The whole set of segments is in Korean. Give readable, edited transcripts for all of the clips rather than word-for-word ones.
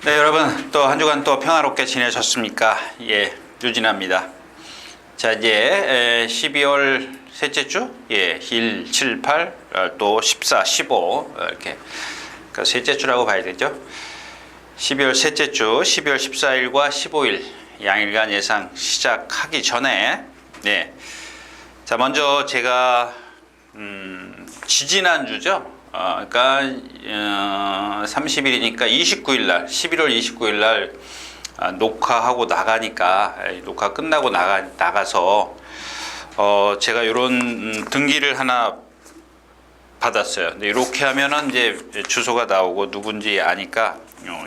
네, 여러분 또 한 주간 또 평화롭게 지내셨습니까? 예, 유진아입니다. 자, 이제 12월 셋째 주, 1, 7, 8, 또 14, 15 이렇게 그러니까 셋째 주라고 봐야 되죠. 12월 셋째 주, 12월 14일과 15일 양일간 예상 시작하기 전에, 자, 먼저 제가 지지난주죠. 그러니까 30일이니까 29일 날, 11월 29일 날 녹화하고 나가니까 녹화 끝나고 나가서 제가 이런 등기를 하나 받았어요. 근데 이렇게 하면은 이제 주소가 나오고 누군지 아니까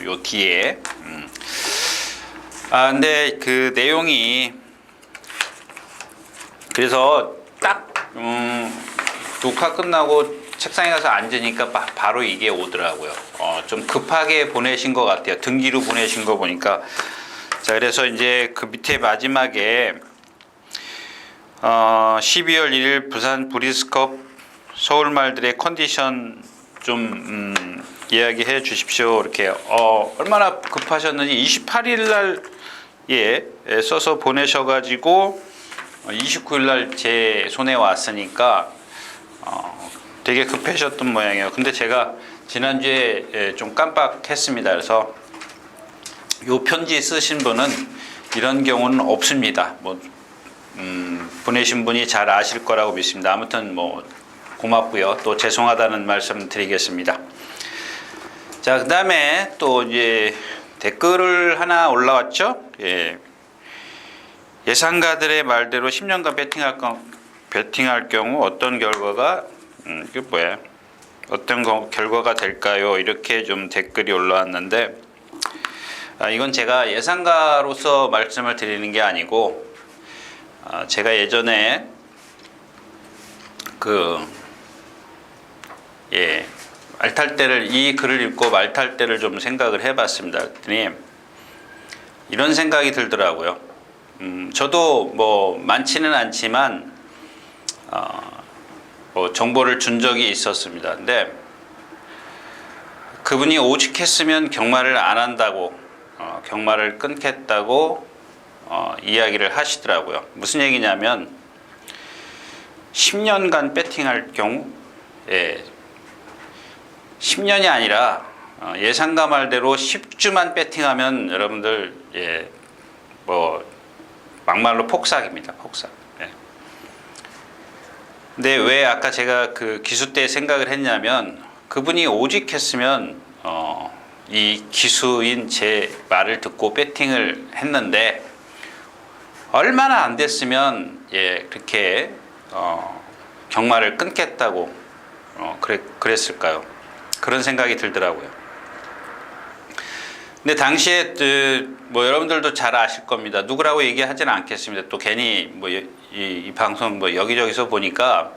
요 뒤에 근데 그 내용이 그래서 딱 녹화 끝나고 책상에 가서 앉으니까 바로 이게 오더라고요. 좀 급하게 보내신 것 같아요. 등기로 보내신 거 보니까. 자, 그래서 이제 그 밑에 마지막에 12월 1일 부산 브리스컵 서울말들의 컨디션 좀 이야기해 주십시오. 이렇게 얼마나 급하셨는지 28일 날 써서 보내셔가지고 29일 날 제 손에 왔으니까 되게 급하셨던 모양이에요. 근데 제가 지난주에 좀 깜빡했습니다. 그래서 요 편지 쓰신 분은 이런 경우는 없습니다. 보내신 분이 잘 아실 거라고 믿습니다. 아무튼 고맙고요. 또 죄송하다는 말씀 드리겠습니다. 자, 그 다음에 또 이제 댓글을 하나 올라왔죠. 예상가들의 말대로 10년간 배팅할 경우 어떤 결과가 이게 뭐야? 어떤 결과가 될까요? 이렇게 좀 댓글이 올라왔는데 이건 제가 예상가로서 말씀을 드리는 게 아니고 제가 예전에 말탈때를 이 글을 읽고 말탈때를 좀 생각을 해봤습니다. 그랬더니 이런 생각이 들더라고요. 저도 많지는 않지만 정보를 준 적이 있었습니다. 근데 그분이 오직했으면 경마를 안 한다고 경마를 끊겠다고 이야기를 하시더라고요. 무슨 얘기냐면 10년간 배팅할 경우 10년이 아니라 예상가 말대로 10주만 배팅하면 여러분들 막말로 폭삭입니다. 폭삭. 근데 왜 아까 제가 그 기수 때 생각을 했냐면 그분이 오직했으면 이 기수인 제 말을 듣고 배팅을 했는데 얼마나 안 됐으면 그렇게 경마를 끊겠다고 그랬을까요? 그런 생각이 들더라고요. 근데 당시에 여러분들도 잘 아실 겁니다. 누구라고 얘기하지는 않겠습니다. 또 괜히 이 방송 여기저기서 보니까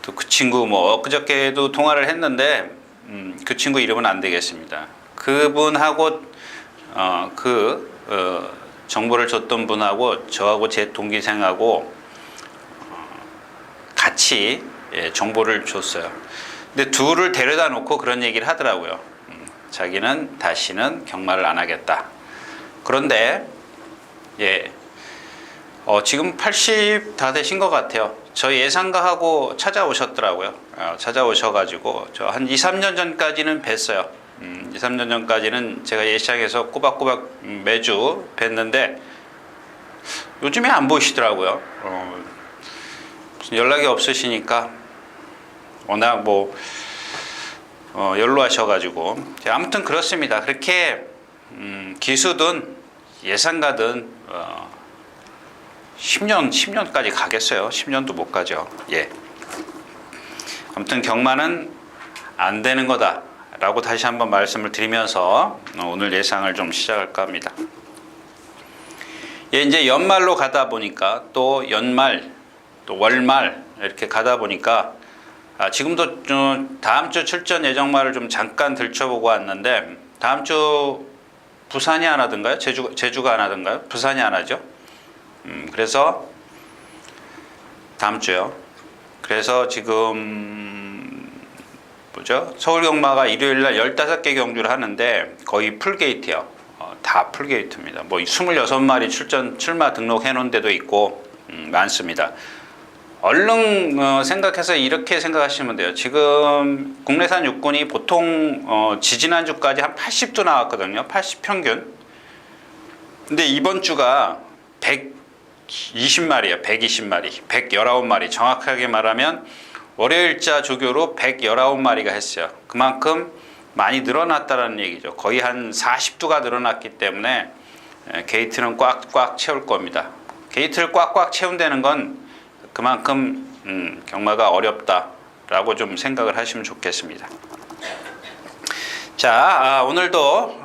또 그 친구 엊그저께도 통화를 했는데 그 친구 이름은 안 되겠습니다. 그분하고 정보를 줬던 분하고 저하고 제 동기생하고 같이 정보를 줬어요. 근데 둘을 데려다 놓고 그런 얘기를 하더라고요. 자기는 다시는 경마를 안 하겠다. 그런데 지금 80 다 되신 것 같아요. 저 예상가하고 찾아오셨더라고요. 찾아오셔가지고 저 한 2, 3년 전까지는 뵀어요. 2, 3년 전까지는 제가 예시장에서 꼬박꼬박 매주 뵀는데 요즘에 안 보이시더라고요. 무슨 연락이 없으시니까 워낙 연로하셔가지고 아무튼 그렇습니다. 그렇게 기수든 예상가든 10년까지 가겠어요. 10년도 못 가죠. 아무튼 경마는 안 되는 거다 라고 다시 한번 말씀을 드리면서 오늘 예상을 좀 시작할까 합니다. 이제 연말로 가다 보니까 또 연말 또 월말 이렇게 가다 보니까 지금도 다음 주 출전 예정말을 좀 잠깐 들춰보고 왔는데 다음 주 부산이 안 하던가요? 제주가 안 하던가요? 부산이 안 하죠. 그래서 다음 주요. 그래서 지금 그죠? 서울 경마가 일요일 날 15개 경주를 하는데 거의 풀게이트예요. 다 풀게이트입니다. 뭐 26마리 출마 등록해 놓은 데도 있고 많습니다. 얼른 생각해서 이렇게 생각하시면 돼요. 지금 국내산 육군이 보통 지지난주까지 한 80도 나왔거든요. 80 평균. 근데 이번 주가 120마리예요. 120마리. 119마리. 정확하게 말하면 월요일자 조교로 119마리가 했어요. 그만큼 많이 늘어났다는 얘기죠. 거의 한 40도가 늘어났기 때문에 게이트는 꽉꽉 채울 겁니다. 게이트를 꽉꽉 채운다는 건 그만큼 경마가 어렵다라고 좀 생각을 하시면 좋겠습니다. 자, 오늘도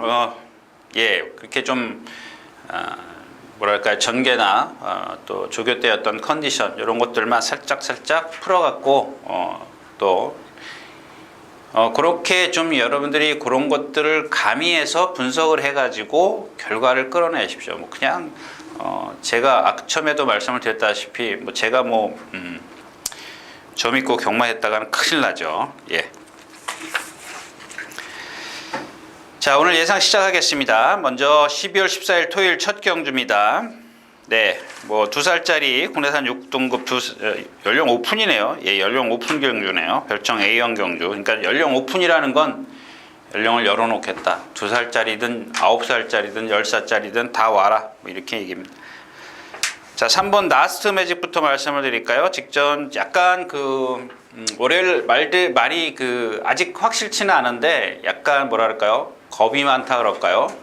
그렇게 좀 뭐랄까요, 전개나 또 조교 때 어떤 컨디션 이런 것들만 살짝 풀어갖고 또 그렇게 좀 여러분들이 그런 것들을 가미해서 분석을 해가지고 결과를 끌어내십시오. 뭐 그냥 제가 처음에도 말씀을 드렸다시피 뭐 제가 저 믿고 경마했다가는 큰일 나죠. 예. 자, 오늘 예상 시작하겠습니다. 먼저 12월 14일 토요일 첫 경주입니다. 네, 뭐 2살짜리 국내산 6등급 연령 오픈이네요. 예, 연령 오픈 경주네요. 별정 A형 경주. 그러니까 연령 오픈이라는 건 연령을 열어놓겠다. 2살짜리든 9살짜리든 10살짜리든 다 와라. 뭐 이렇게 얘기입니다. 자, 3번 라스트 매직부터 말씀을 드릴까요? 직전 약간 월요일 말이 아직 확실치는 않은데 약간 뭐랄까요? 겁이 많다 그럴까요?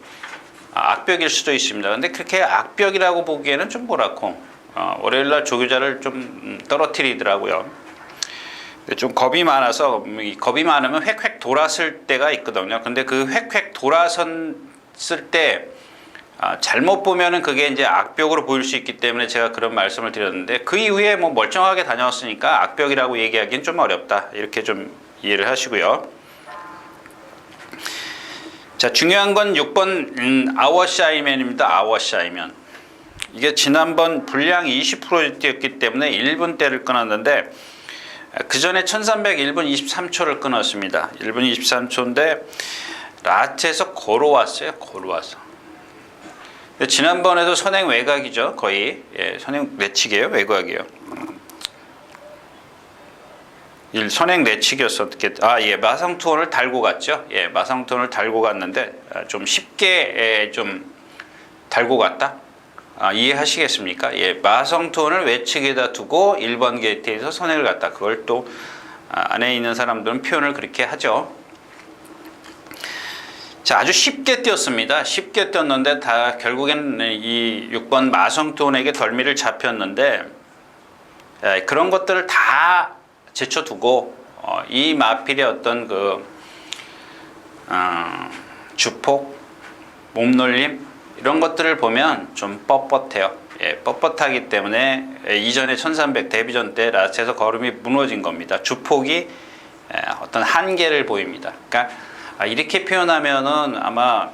악벽일 수도 있습니다. 근데 그렇게 악벽이라고 보기에는 좀 뭐라고 월요일날 조교자를 좀 떨어뜨리더라고요. 근데 좀 겁이 많아서 겁이 많으면 획획 돌았을 때가 있거든요. 근데 그 획획 돌아섰을 때 잘못 보면은 그게 이제 악벽으로 보일 수 있기 때문에 제가 그런 말씀을 드렸는데 그 이후에 뭐 멀쩡하게 다녀왔으니까 악벽이라고 얘기하기는 좀 어렵다. 이렇게 좀 이해를 하시고요. 자, 중요한 건 6번 아워샤이맨입니다. 아워샤이맨. 이게 지난번 분량 20% 뛰었기 때문에 1분대를 끊었는데 그 전에 1301분 23초를 끊었습니다. 1분 23초인데 라트에서 걸어왔어요. 걸어왔어. 지난번에도 선행 외곽이죠. 거의 선행 내치기예요. 외곽이에요. 선행 내치기였었겠. 마성투혼을 달고 갔죠. 예, 마성투혼을 달고 갔는데 좀 쉽게 좀 달고 갔다. 이해하시겠습니까? 예, 마성투혼을 외측에다 두고 1번 게이트에서 선행을 갔다. 그걸 또 안에 있는 사람들은 표현을 그렇게 하죠. 자, 아주 쉽게 뛰었습니다. 쉽게 뛰었는데 다 결국엔 이 6번 마성투혼에게 덜미를 잡혔는데 그런 것들을 다 제쳐두고 이 마필의 어떤 주폭, 몸놀림 이런 것들을 보면 좀 뻣뻣해요. 예, 뻣뻣하기 때문에 이전에 1300 데뷔전 때 라스트에서 걸음이 무너진 겁니다. 주폭이 어떤 한계를 보입니다. 그러니까 이렇게 표현하면은 아마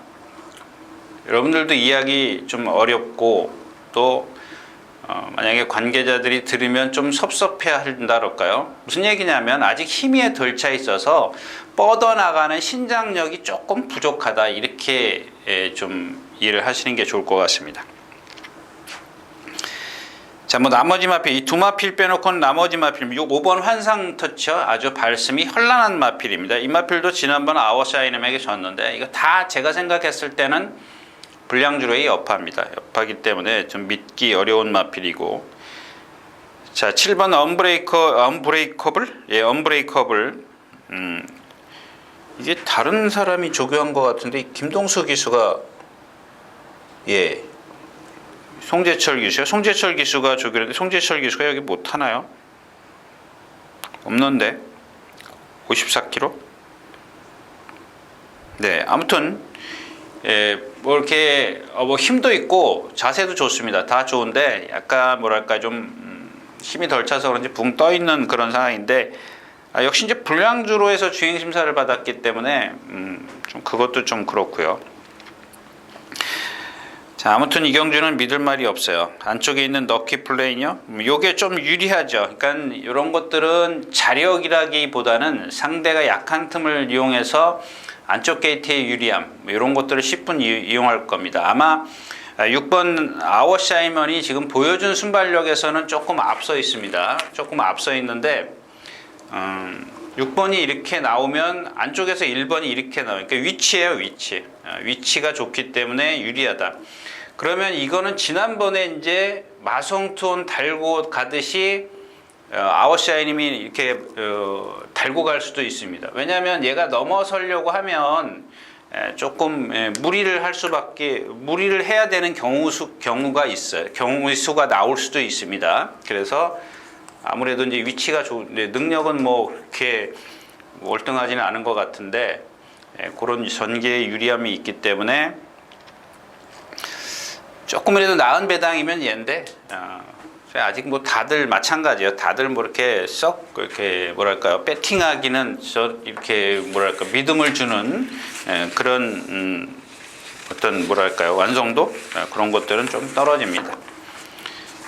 여러분들도 이해하기 좀 어렵고 또 만약에 관계자들이 들으면 좀 섭섭해 한다랄까요? 무슨 얘기냐면 아직 힘이 덜 차 있어서 뻗어나가는 신장력이 조금 부족하다. 이렇게 좀 이해를 하시는 게 좋을 것 같습니다. 자, 뭐 나머지 마필, 이 두 마필 빼놓고는 나머지 마필, 5번 환상 터치어 아주 발음이 현란한 마필입니다. 이 마필도 지난번 아워샤이nem에게 졌는데 이거 다 제가 생각했을 때는 불량주로의 여파입니다. 여파기 때문에 좀 믿기 어려운 마필이고. 자, 7번 언브레이커블? 예, 언브레이커블. 이게 다른 사람이 조교한 것 같은데 김동수 기수가 송재철 기수요? 송재철 기수가 조교인데 송재철 기수가 여기 못 하나요? 없는데 54kg? 네, 아무튼 뭐 이렇게 뭐 힘도 있고 자세도 좋습니다. 다 좋은데 약간 뭐랄까 좀 힘이 덜 차서 그런지 붕 떠 있는 그런 상황인데 역시 이제 불량주로에서 주행 심사를 받았기 때문에 좀 그것도 좀 그렇고요. 자, 자, 아무튼 이경주는 믿을 말이 없어요. 안쪽에 있는 럭키 플레이요. 요게 좀 유리하죠. 그러니까 이런 것들은 자력이라기보다는 상대가 약한 틈을 이용해서 안쪽 게이트의 유리함 이런 것들을 10분 이용할 겁니다. 아마 6번 아워 사이먼이 지금 보여준 순발력에서는 조금 앞서 있습니다. 조금 앞서 있는데 6번이 이렇게 나오면 안쪽에서 1번이 이렇게 나오니까 위치예요. 위치가 좋기 때문에 유리하다. 그러면 이거는 지난번에 이제 마성투혼 달고 가듯이 아워샤이님이 이렇게 달고 갈 수도 있습니다. 왜냐하면 얘가 넘어서려고 하면 조금 무리를 해야 되는 경우가 있어요. 경우의 수가 나올 수도 있습니다. 그래서 아무래도 이제 위치가 좋은데 능력은 뭐 그렇게 월등하지는 않은 것 같은데 그런 전개의 유리함이 있기 때문에 조금이라도 나은 배당이면 얘인데 아직 뭐 다들 마찬가지예요. 다들 뭐 이렇게 썩 이렇게 뭐랄까요 배팅하기는 이렇게 뭐랄까 믿음을 주는 그런 어떤 뭐랄까요 완성도 그런 것들은 좀 떨어집니다.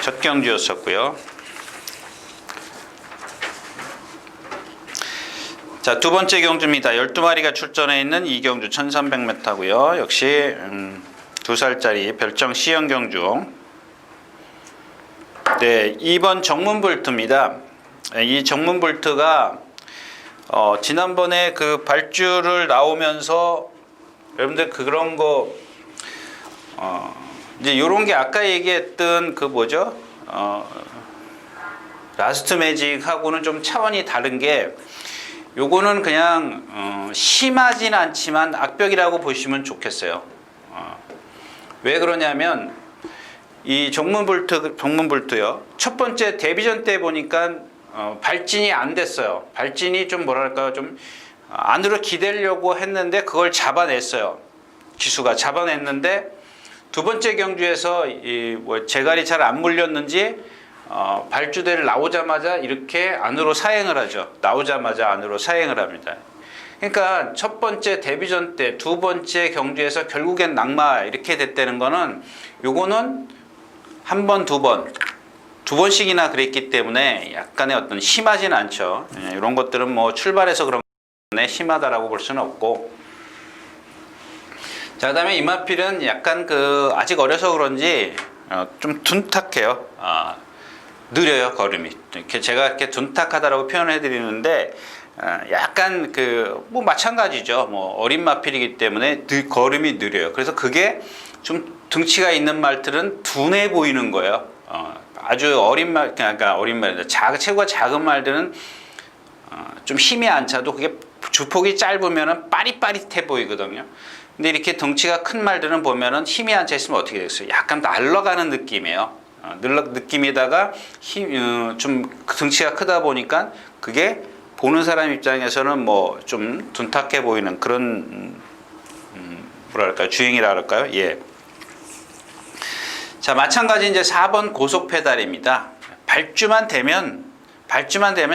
첫 경주였었고요. 자, 두 번째 경주입니다. 12마리가 출전해 있는 이 경주 1300m고요. 역시 2살짜리 별정 C형 경주. 네, 2번 정문볼트입니다. 이 정문볼트가 지난번에 그 발주를 나오면서 여러분들 그런 거 이제 요런 게 아까 얘기했던 그 뭐죠? 라스트 매직하고는 좀 차원이 다른 게 요거는 그냥 심하진 않지만 악벽이라고 보시면 좋겠어요. 왜 그러냐면 이 정문볼트요. 첫 번째 데뷔전 때 보니까 발진이 안 됐어요. 발진이 좀 뭐랄까요, 좀 안으로 기대려고 했는데 그걸 잡아냈어요. 기수가 잡아냈는데 두 번째 경주에서 재갈이 잘 안 물렸는지 발주대를 나오자마자 이렇게 안으로 사행을 하죠. 나오자마자 안으로 사행을 합니다. 그러니까 첫 번째 데뷔전 때 두 번째 경주에서 결국엔 낙마 이렇게 됐다는 거는 요거는 한 번, 두 번씩이나 그랬기 때문에 약간의 어떤 심하진 않죠. 이런 것들은 뭐 출발해서 그런 때문에 심하다라고 볼 수는 없고. 자, 그다음에 이마필은 약간 아직 어려서 그런지 좀 둔탁해요. 느려요, 걸음이. 이렇게 제가 이렇게 둔탁하다라고 표현을 해드리는데 약간 뭐 마찬가지죠. 뭐 어린 마필이기 때문에 걸음이 느려요. 그래서 그게 좀 등치가 있는 말들은 둔해 보이는 거예요. 아주 어린 말, 그러니까 어린 말인데 체구가 작은 말들은 좀 힘이 안 차도 그게 주폭이 짧으면은 빠릿빠릿해 보이거든요. 근데 이렇게 덩치가 큰 말들은 보면은 힘이 안 차 있으면 어떻게 되겠어요? 약간 날아가는 느낌이에요. 느낌에다가 좀 등치가 크다 보니까 그게 보는 사람 입장에서는 뭐 좀 둔탁해 보이는 그런 뭐랄까요 주행이라 할까요? 예. 자, 마찬가지 이제 4번 고속 페달입니다. 발주만 되면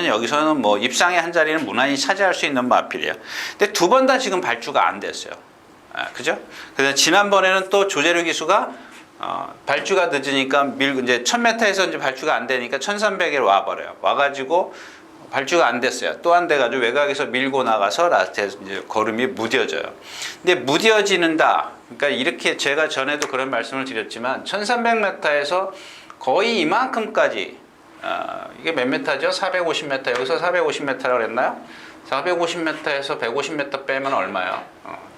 여기서는 뭐 입상의 한 자리는 무난히 차지할 수 있는 마필이에요. 근데 두 번 다 지금 발주가 안 됐어요. 그죠? 그래서 지난번에는 또 조재료 기수가 발주가 늦으니까 이제 1000m에서 이제 발주가 안 되니까 1300에 와버려요. 와가지고 발주가 안 됐어요. 또 안 돼가지고 외곽에서 밀고 나가서 라스트에 이제 걸음이 무뎌져요. 근데 무뎌지는다. 그러니까 이렇게 제가 전에도 그런 말씀을 드렸지만 1300m에서 거의 이만큼까지 이게 몇 m죠? 450m. 여기서 450m라고 그랬나요? 450m에서 150m 빼면 얼마예요?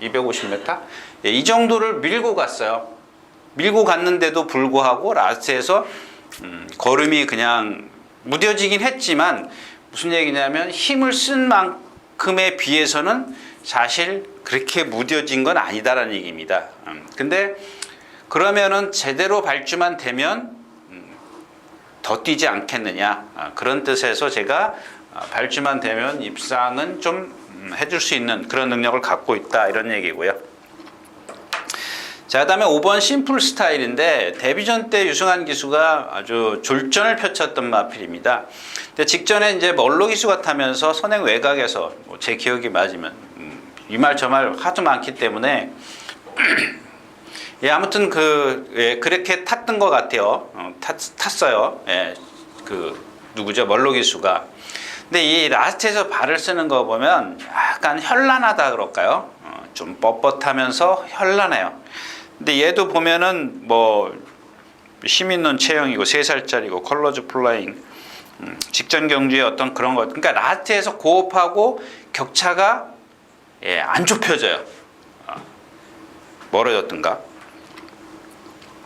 250m? 예, 이 정도를 밀고 갔어요. 밀고 갔는데도 불구하고 라스트에서 걸음이 그냥 무뎌지긴 했지만 무슨 얘기냐면 힘을 쓴 만큼에 비해서는 사실 그렇게 무뎌진 건 아니다라는 얘기입니다. 근데 그러면은 제대로 발주만 되면 더 뛰지 않겠느냐 그런 뜻에서 제가 발주만 되면 입상은 좀 해줄 수 있는 그런 능력을 갖고 있다 이런 얘기고요. 자, 그다음에 5번 심플 스타일인데 데뷔전 때 유승환 기수가 아주 졸전을 펼쳤던 마필입니다. 근데 직전에 이제 멀로 기수가 타면서 선행 외곽에서 제 기억이 맞으면 이 말 저 말 하도 많기 때문에 예, 아무튼 그렇게 탔던 것 같아요. 탔어요. 예, 누구죠? 멀로 기수가. 근데 이 라스트에서 발을 쓰는 거 보면 약간 현란하다 그럴까요? 좀 뻣뻣하면서 현란해요. 근데 얘도 보면은 뭐 힘 있는 체형이고 3살짜리고 컬러즈 플라잉, 직전 경주의 어떤 그런 것. 그러니까 라스트에서 고흡하고 격차가 안 좁혀져요. 멀어졌던가.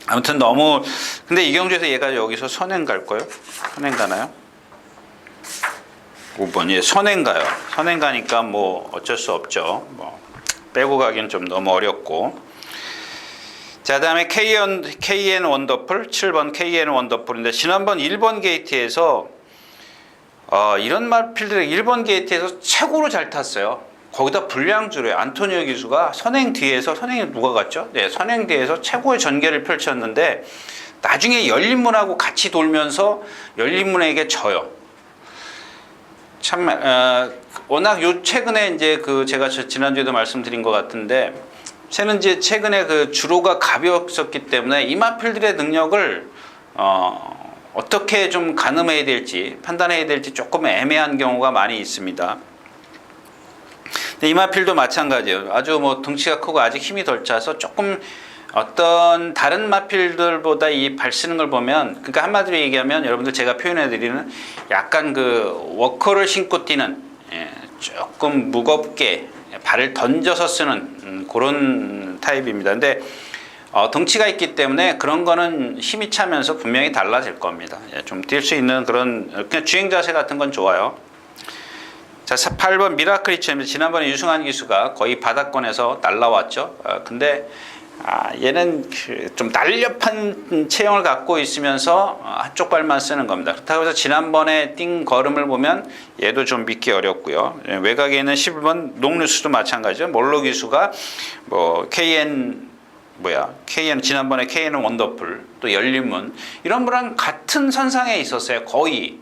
아무튼 너무. 근데 이 경주에서 얘가 여기서 선행 갈 거예요? 선행 가나요? 5번. 예, 선행 가요. 선행 가니까 뭐 어쩔 수 없죠. 뭐 빼고 가기는 좀 너무 어렵고. 자, 다음에 KN 원더풀 7번 KN 원더풀인데 지난번 1번 게이트에서 이런 말필드를 1번 게이트에서 최고로 잘 탔어요. 거기다 불량주로요. 안토니오 기수가 선행 뒤에서, 선행이 누가 갔죠? 네, 선행 뒤에서 최고의 전개를 펼쳤는데 나중에 열린문하고 같이 돌면서 열린문에게 져요. 참 워낙 최근에 이제 제가 지난주에도 말씀드린 것 같은데, 쟤는 이제 최근에 주로가 가벼웠었기 때문에 이마필들의 능력을 어떻게 좀 가늠해야 될지, 판단해야 될지 조금 애매한 경우가 많이 있습니다. 근데 이마필도 마찬가지예요. 아주 뭐 덩치가 크고 아직 힘이 덜 차서 조금 어떤 다른 마필들보다 이 발 쓰는 걸 보면, 그러니까 한마디로 얘기하면 여러분들 제가 표현해 드리는 약간 워커를 신고 뛰는, 조금 무겁게 발을 던져서 쓰는 그런 타입입니다. 근데 덩치가 있기 때문에 그런 거는 힘이 차면서 분명히 달라질 겁니다. 좀 뛸 수 있는 그런 그냥 주행 자세 같은 건 좋아요. 자, 8번 미라클리처입니다. 지난번에 유승환 기수가 거의 바닥권에서 날라왔죠. 근데 얘는 좀 날렵한 체형을 갖고 있으면서 한쪽 발만 쓰는 겁니다. 그렇다고 해서 지난번에 뛴 걸음을 보면 얘도 좀 믿기 어렵고요. 외곽에 있는 11번 농루스도 마찬가지죠. 몰로 기수가 뭐 KN 지난번에 KN 원더풀, 또 열린문, 이런 분랑 같은 선상에 있었어요. 거의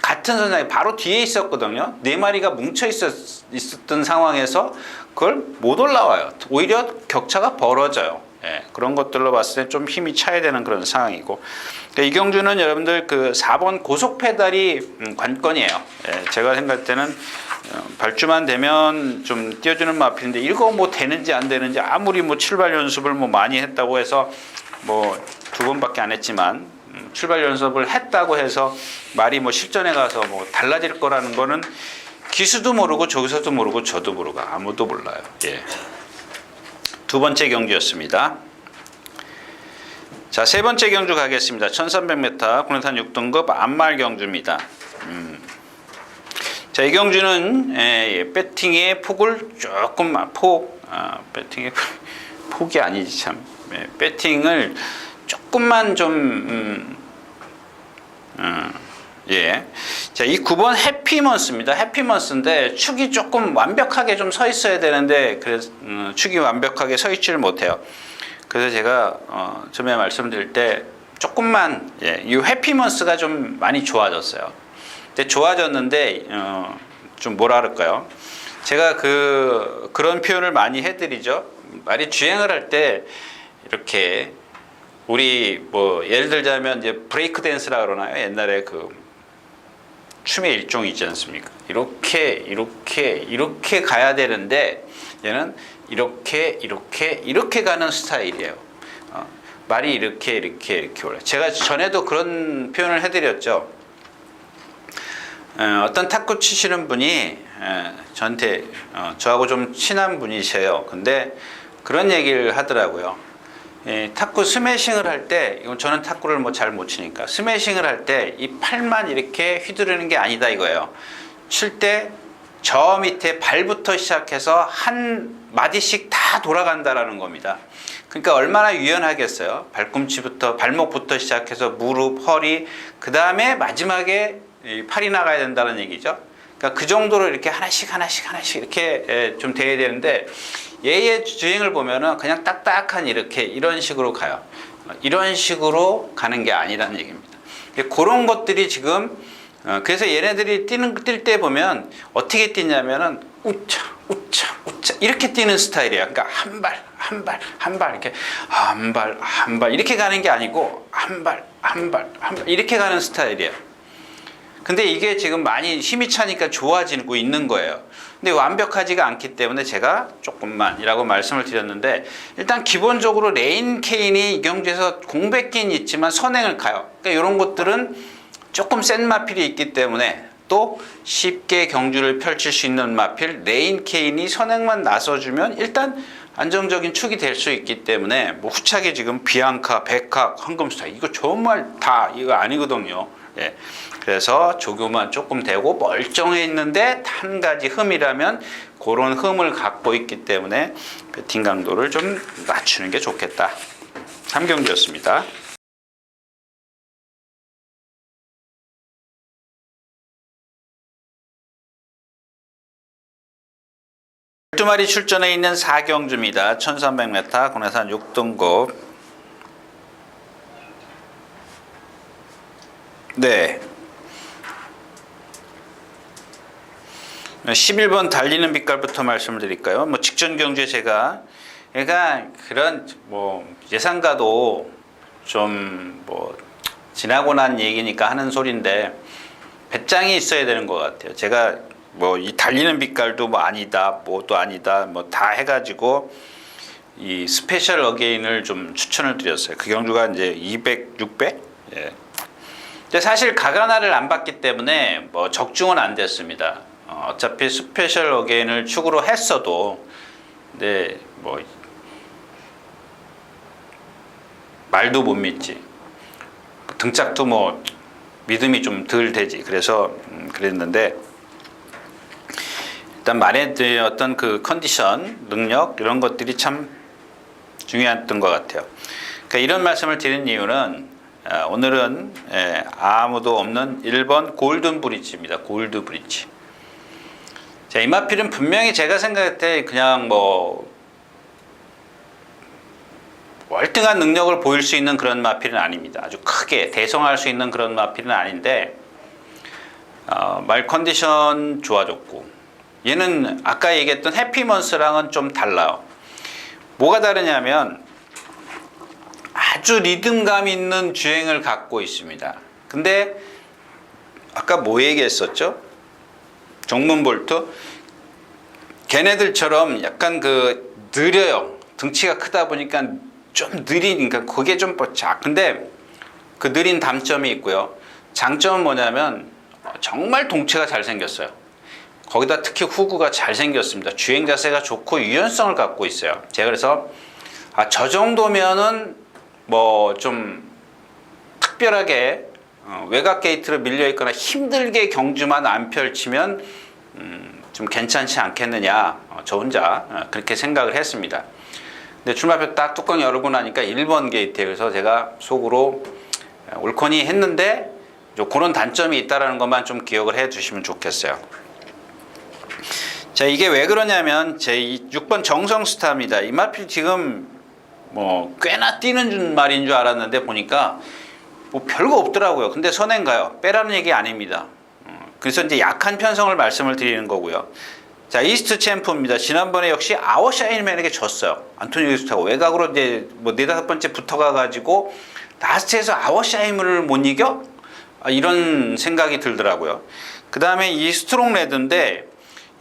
같은 선상에 바로 뒤에 있었거든요. 4마리가 뭉쳐 있었던 상황에서 그걸 못 올라와요. 오히려 격차가 벌어져요. 그런 것들로 봤을 때 좀 힘이 차야 되는 그런 상황이고, 이 경주는 여러분들 4번 고속 페달이 관건이에요. 제가 생각할 때는 발주만 되면 좀 띄워주는 마필인데, 이거 뭐 되는지 안 되는지, 아무리 뭐 출발 연습을 뭐 많이 했다고 해서 뭐 2번밖에 안 했지만, 출발 연습을 했다고 해서 말이 뭐 실전에 가서 뭐 달라질 거라는 거는 기수도 모르고 저기서도 모르고 저도 모르고 아무도 몰라요. 두 번째 경주였습니다. 자, 세 번째 경주 가겠습니다. 1300m 국내산 6등급 안말 경주입니다. 자, 이 경주는 배팅의 폭을 조금 배팅의 폭이 아니지 참. 배팅을 조금만 좀 자, 이 9번 해피먼스입니다. 해피먼스인데 축이 조금 완벽하게 좀 서 있어야 되는데, 그래서 축이 완벽하게 서 있지를 못해요. 그래서 제가 처음에 말씀드릴 때 조금만 이 해피먼스가 좀 많이 좋아졌어요. 근데 좋아졌는데 좀 뭐라 그럴까요? 제가 그런 표현을 많이 해드리죠. 말이 주행을 할 때 이렇게 우리 뭐 예를 들자면 이제 브레이크 댄스라 그러나요? 옛날에 춤의 일종이 있지 않습니까? 이렇게 가야 되는데 얘는 이렇게 가는 스타일이에요. 말이 이렇게 올라요. 제가 전에도 그런 표현을 해드렸죠. 어떤 탁구 치시는 분이 저한테 저하고 좀 친한 분이세요. 근데 그런 얘기를 하더라고요. 탁구 스매싱을 할 때, 이건 저는 탁구를 뭐 잘 못 치니까, 스매싱을 할 때 이 팔만 이렇게 휘두르는 게 아니다 이거예요. 칠 때 저 밑에 발부터 시작해서 한 마디씩 다 돌아간다라는 겁니다. 그러니까 얼마나 유연하겠어요. 발꿈치부터, 발목부터 시작해서 무릎, 허리, 그 다음에 마지막에 팔이 나가야 된다는 얘기죠. 그러니까 그 정도로 이렇게 하나씩 이렇게 좀 돼야 되는데, 얘의 주행을 보면은 그냥 딱딱한 이런 식으로 가요. 이런 식으로 가는 게 아니라는 얘기입니다. 그런 것들이 지금 그래서 얘네들이 뛸 때 보면 어떻게 뛰냐면은 우차 이렇게 뛰는 스타일이에요. 그러니까 한 발 이렇게 한 발 이렇게 가는 게 아니고 한 발 이렇게 가는 스타일이에요. 근데 이게 지금 많이 힘이 차니까 좋아지고 있는 거예요. 근데 완벽하지가 않기 때문에 제가 조금만이라고 말씀을 드렸는데, 일단 기본적으로 레인 케인이 이 경주에서 공백기는 있지만 선행을 가요. 그러니까 이런 것들은 조금 센 마필이 있기 때문에 또 쉽게 경주를 펼칠 수 있는 마필 레인 케인이 선행만 나서주면 일단 안정적인 축이 될 수 있기 때문에, 뭐 후차게 지금 비앙카, 백학, 황금스타 이거 정말 다 이거 아니거든요. 예. 그래서 조교만 조금 되고 멀쩡해 있는데 한 가지 흠이라면 그런 흠을 갖고 있기 때문에 배팅 강도를 좀 낮추는 게 좋겠다. 3경주였습니다. 12마리 출전해 있는 4경주입니다. 1300m 국내산 6등급. 네. 11번 달리는 빛깔부터 말씀을 드릴까요? 뭐 직전 경주에 제가 그러니까 그런 뭐 예상가도 좀 뭐 지나고 난 얘기니까 하는 소리인데 배짱이 있어야 되는 것 같아요. 제가 뭐 이 달리는 빛깔도 뭐 아니다, 뭐 또 아니다, 뭐 다 해가지고 이 스페셜 어게인을 좀 추천을 드렸어요. 그 경주가 이제 200, 600. 예. 근데 사실 가가나를 안 봤기 때문에 뭐 적중은 안 됐습니다. 어차피 스페셜 어게인을 축으로 했어도, 근데 뭐 말도 못 믿지. 등짝도 뭐 믿음이 좀 덜 되지. 그래서 그랬는데 일단 말의 어떤 그 컨디션, 능력 이런 것들이 참 중요했던 것 같아요. 그러니까 이런 말씀을 드리는 이유는 오늘은 아무도 없는 1번 골든 브릿지입니다. 골드 브릿지. 자, 이 마필은 분명히 제가 생각할 때 그냥 뭐 월등한 능력을 보일 수 있는 그런 마필은 아닙니다. 아주 크게 대성할 수 있는 그런 마필은 아닌데 말 컨디션 좋아졌고, 얘는 아까 얘기했던 해피먼스랑은 좀 달라요. 뭐가 다르냐면 아주 리듬감 있는 주행을 갖고 있습니다. 근데 아까 뭐 얘기했었죠? 정문볼트? 걔네들처럼 약간 그 느려요. 등치가 크다 보니까 좀 느리니까 그게 좀 자. 근데 그 느린 단점이 있고요. 장점은 뭐냐면 정말 동체가 잘생겼어요. 거기다 특히 후구가 잘생겼습니다. 주행 자세가 좋고 유연성을 갖고 있어요. 제가 그래서 저 정도면은 뭐 좀 특별하게 외곽 게이트로 밀려 있거나 힘들게 경주만 안 펼치면 좀 괜찮지 않겠느냐, 저 혼자 그렇게 생각을 했습니다. 근데 출마표 딱 뚜껑 열고 나니까 1번 게이트에, 그래서 제가 속으로 옳거니 했는데 그런 단점이 있다는 것만 좀 기억을 해 주시면 좋겠어요. 자, 이게 왜 그러냐면 제 6번 정성스타입니다. 이 마필 지금 뭐 꽤나 뛰는 말인 줄 알았는데 보니까 뭐 별거 없더라고요. 근데 선행가요. 빼라는 얘기 아닙니다. 그래서 이제 약한 편성을 말씀을 드리는 거고요. 자, 이스트 챔프입니다. 지난번에 역시 아워샤인맨에게 졌어요. 안토니 기스타고 외곽으로 이제 뭐 4-5번째 붙어가가지고 라스트에서 아워샤인을 못 이겨? 이런 생각이 들더라고요. 그 다음에 이 스트롱 레드인데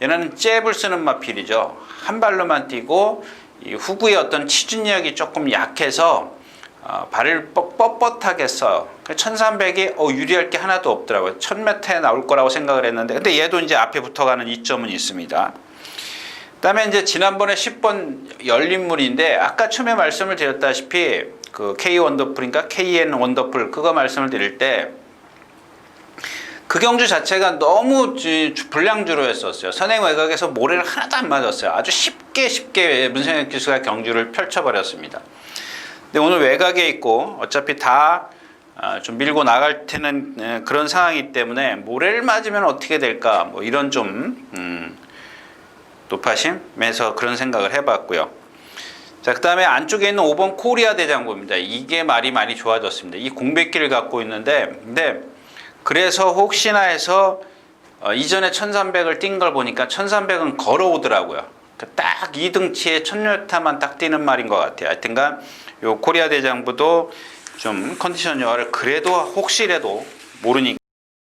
얘는 잽을 쓰는 마필이죠. 한 발로만 뛰고 이 후구의 어떤 치중력이 조금 약해서 발을 뻣뻣하게 써요. 1300이 유리할 게 하나도 없더라고요. 1000m에 나올 거라고 생각을 했는데, 근데 얘도 이제 앞에 붙어가는 이점은 있습니다. 그 다음에 이제 지난번에 10번 열린물인데, 아까 처음에 말씀을 드렸다시피 그 K 원더풀인가 KN 원더풀 그거 말씀을 드릴 때 그 경주 자체가 너무 불량주로 했었어요. 선행 외곽에서 모래를 하나도 안 맞았어요. 아주 쉽게 문성혁 기수가 경주를 펼쳐버렸습니다. 근데 오늘 외곽에 있고 어차피 다 좀 밀고 나갈 테는 그런 상황이기 때문에 모래를 맞으면 어떻게 될까, 뭐 이런 좀 높아심에서 그런 생각을 해봤고요. 자, 그 다음에 안쪽에 있는 5번 코리아 대장부입니다. 이게 말이 많이 좋아졌습니다. 이 공백기를 갖고 있는데, 근데 그래서 혹시나 해서 이전에 1300을 뛴 걸 보니까 1300은 걸어오더라고요. 딱 2등치에 1000m만 딱 뛰는 말인 것 같아요. 하여튼간 요 코리아 대장부도 좀 컨디션 여하를 그래도 혹시라도 모르니까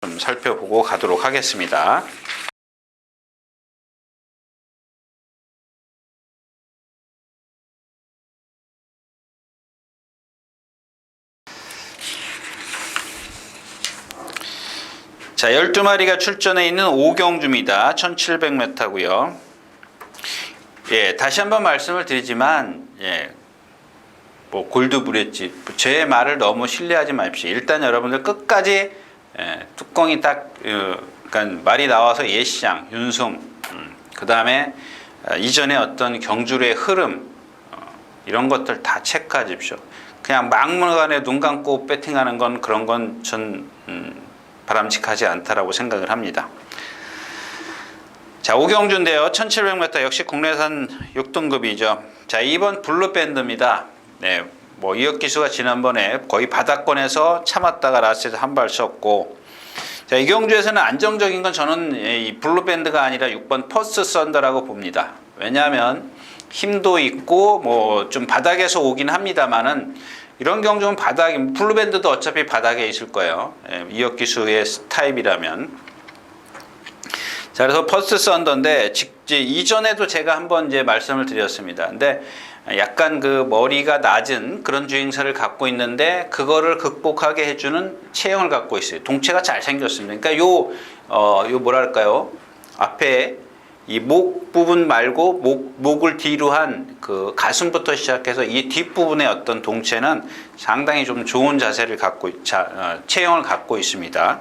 좀 살펴보고 가도록 하겠습니다. 자, 12마리가 출전해 있는 오경주입니다. 1700m고요. 예, 다시 한번 말씀을 드리지만, 예, 뭐 골드브릿지, 제 말을 너무 신뢰하지 마십시오. 일단 여러분들 끝까지 뚜껑이 딱, 그러니까 말이 나와서 예시장, 윤승, 그 다음에 이전에 어떤 경주의 흐름, 이런 것들 다 체크하십시오. 그냥 막무가내 눈 감고 배팅하는 건 그런 건 전 바람직하지 않다라고 생각을 합니다. 자, 오경주인데요. 1700m 역시 국내산 6등급이죠. 자, 2번 블루밴드입니다. 네, 뭐 이혁 기수가 지난번에 거의 바닥권에서 참았다가 라스트에서 한 발 썼고, 자, 이 경주에서는 안정적인 건 저는 이 블루밴드가 아니라 6번 퍼스트 썬더라고 봅니다. 왜냐하면 힘도 있고 뭐 좀 바닥에서 오긴 합니다만은 이런 경주는 블루밴드도 어차피 바닥에 있을 거예요. 예, 이혁 기수의 타입이라면. 자, 그래서 퍼스트 썬더인데 이전에도 제가 한번 이제 말씀을 드렸습니다. 근데 약간 그 머리가 낮은 그런 주행사를 갖고 있는데 그거를 극복하게 해주는 체형을 갖고 있어요. 동체가 잘 생겼습니다. 그러니까 요 뭐랄까요? 앞에 이 목 부분 말고 목을 뒤로 한 그 가슴부터 시작해서 이 뒷부분의 어떤 동체는 상당히 좀 좋은 자세를 갖고 체형을 갖고 있습니다.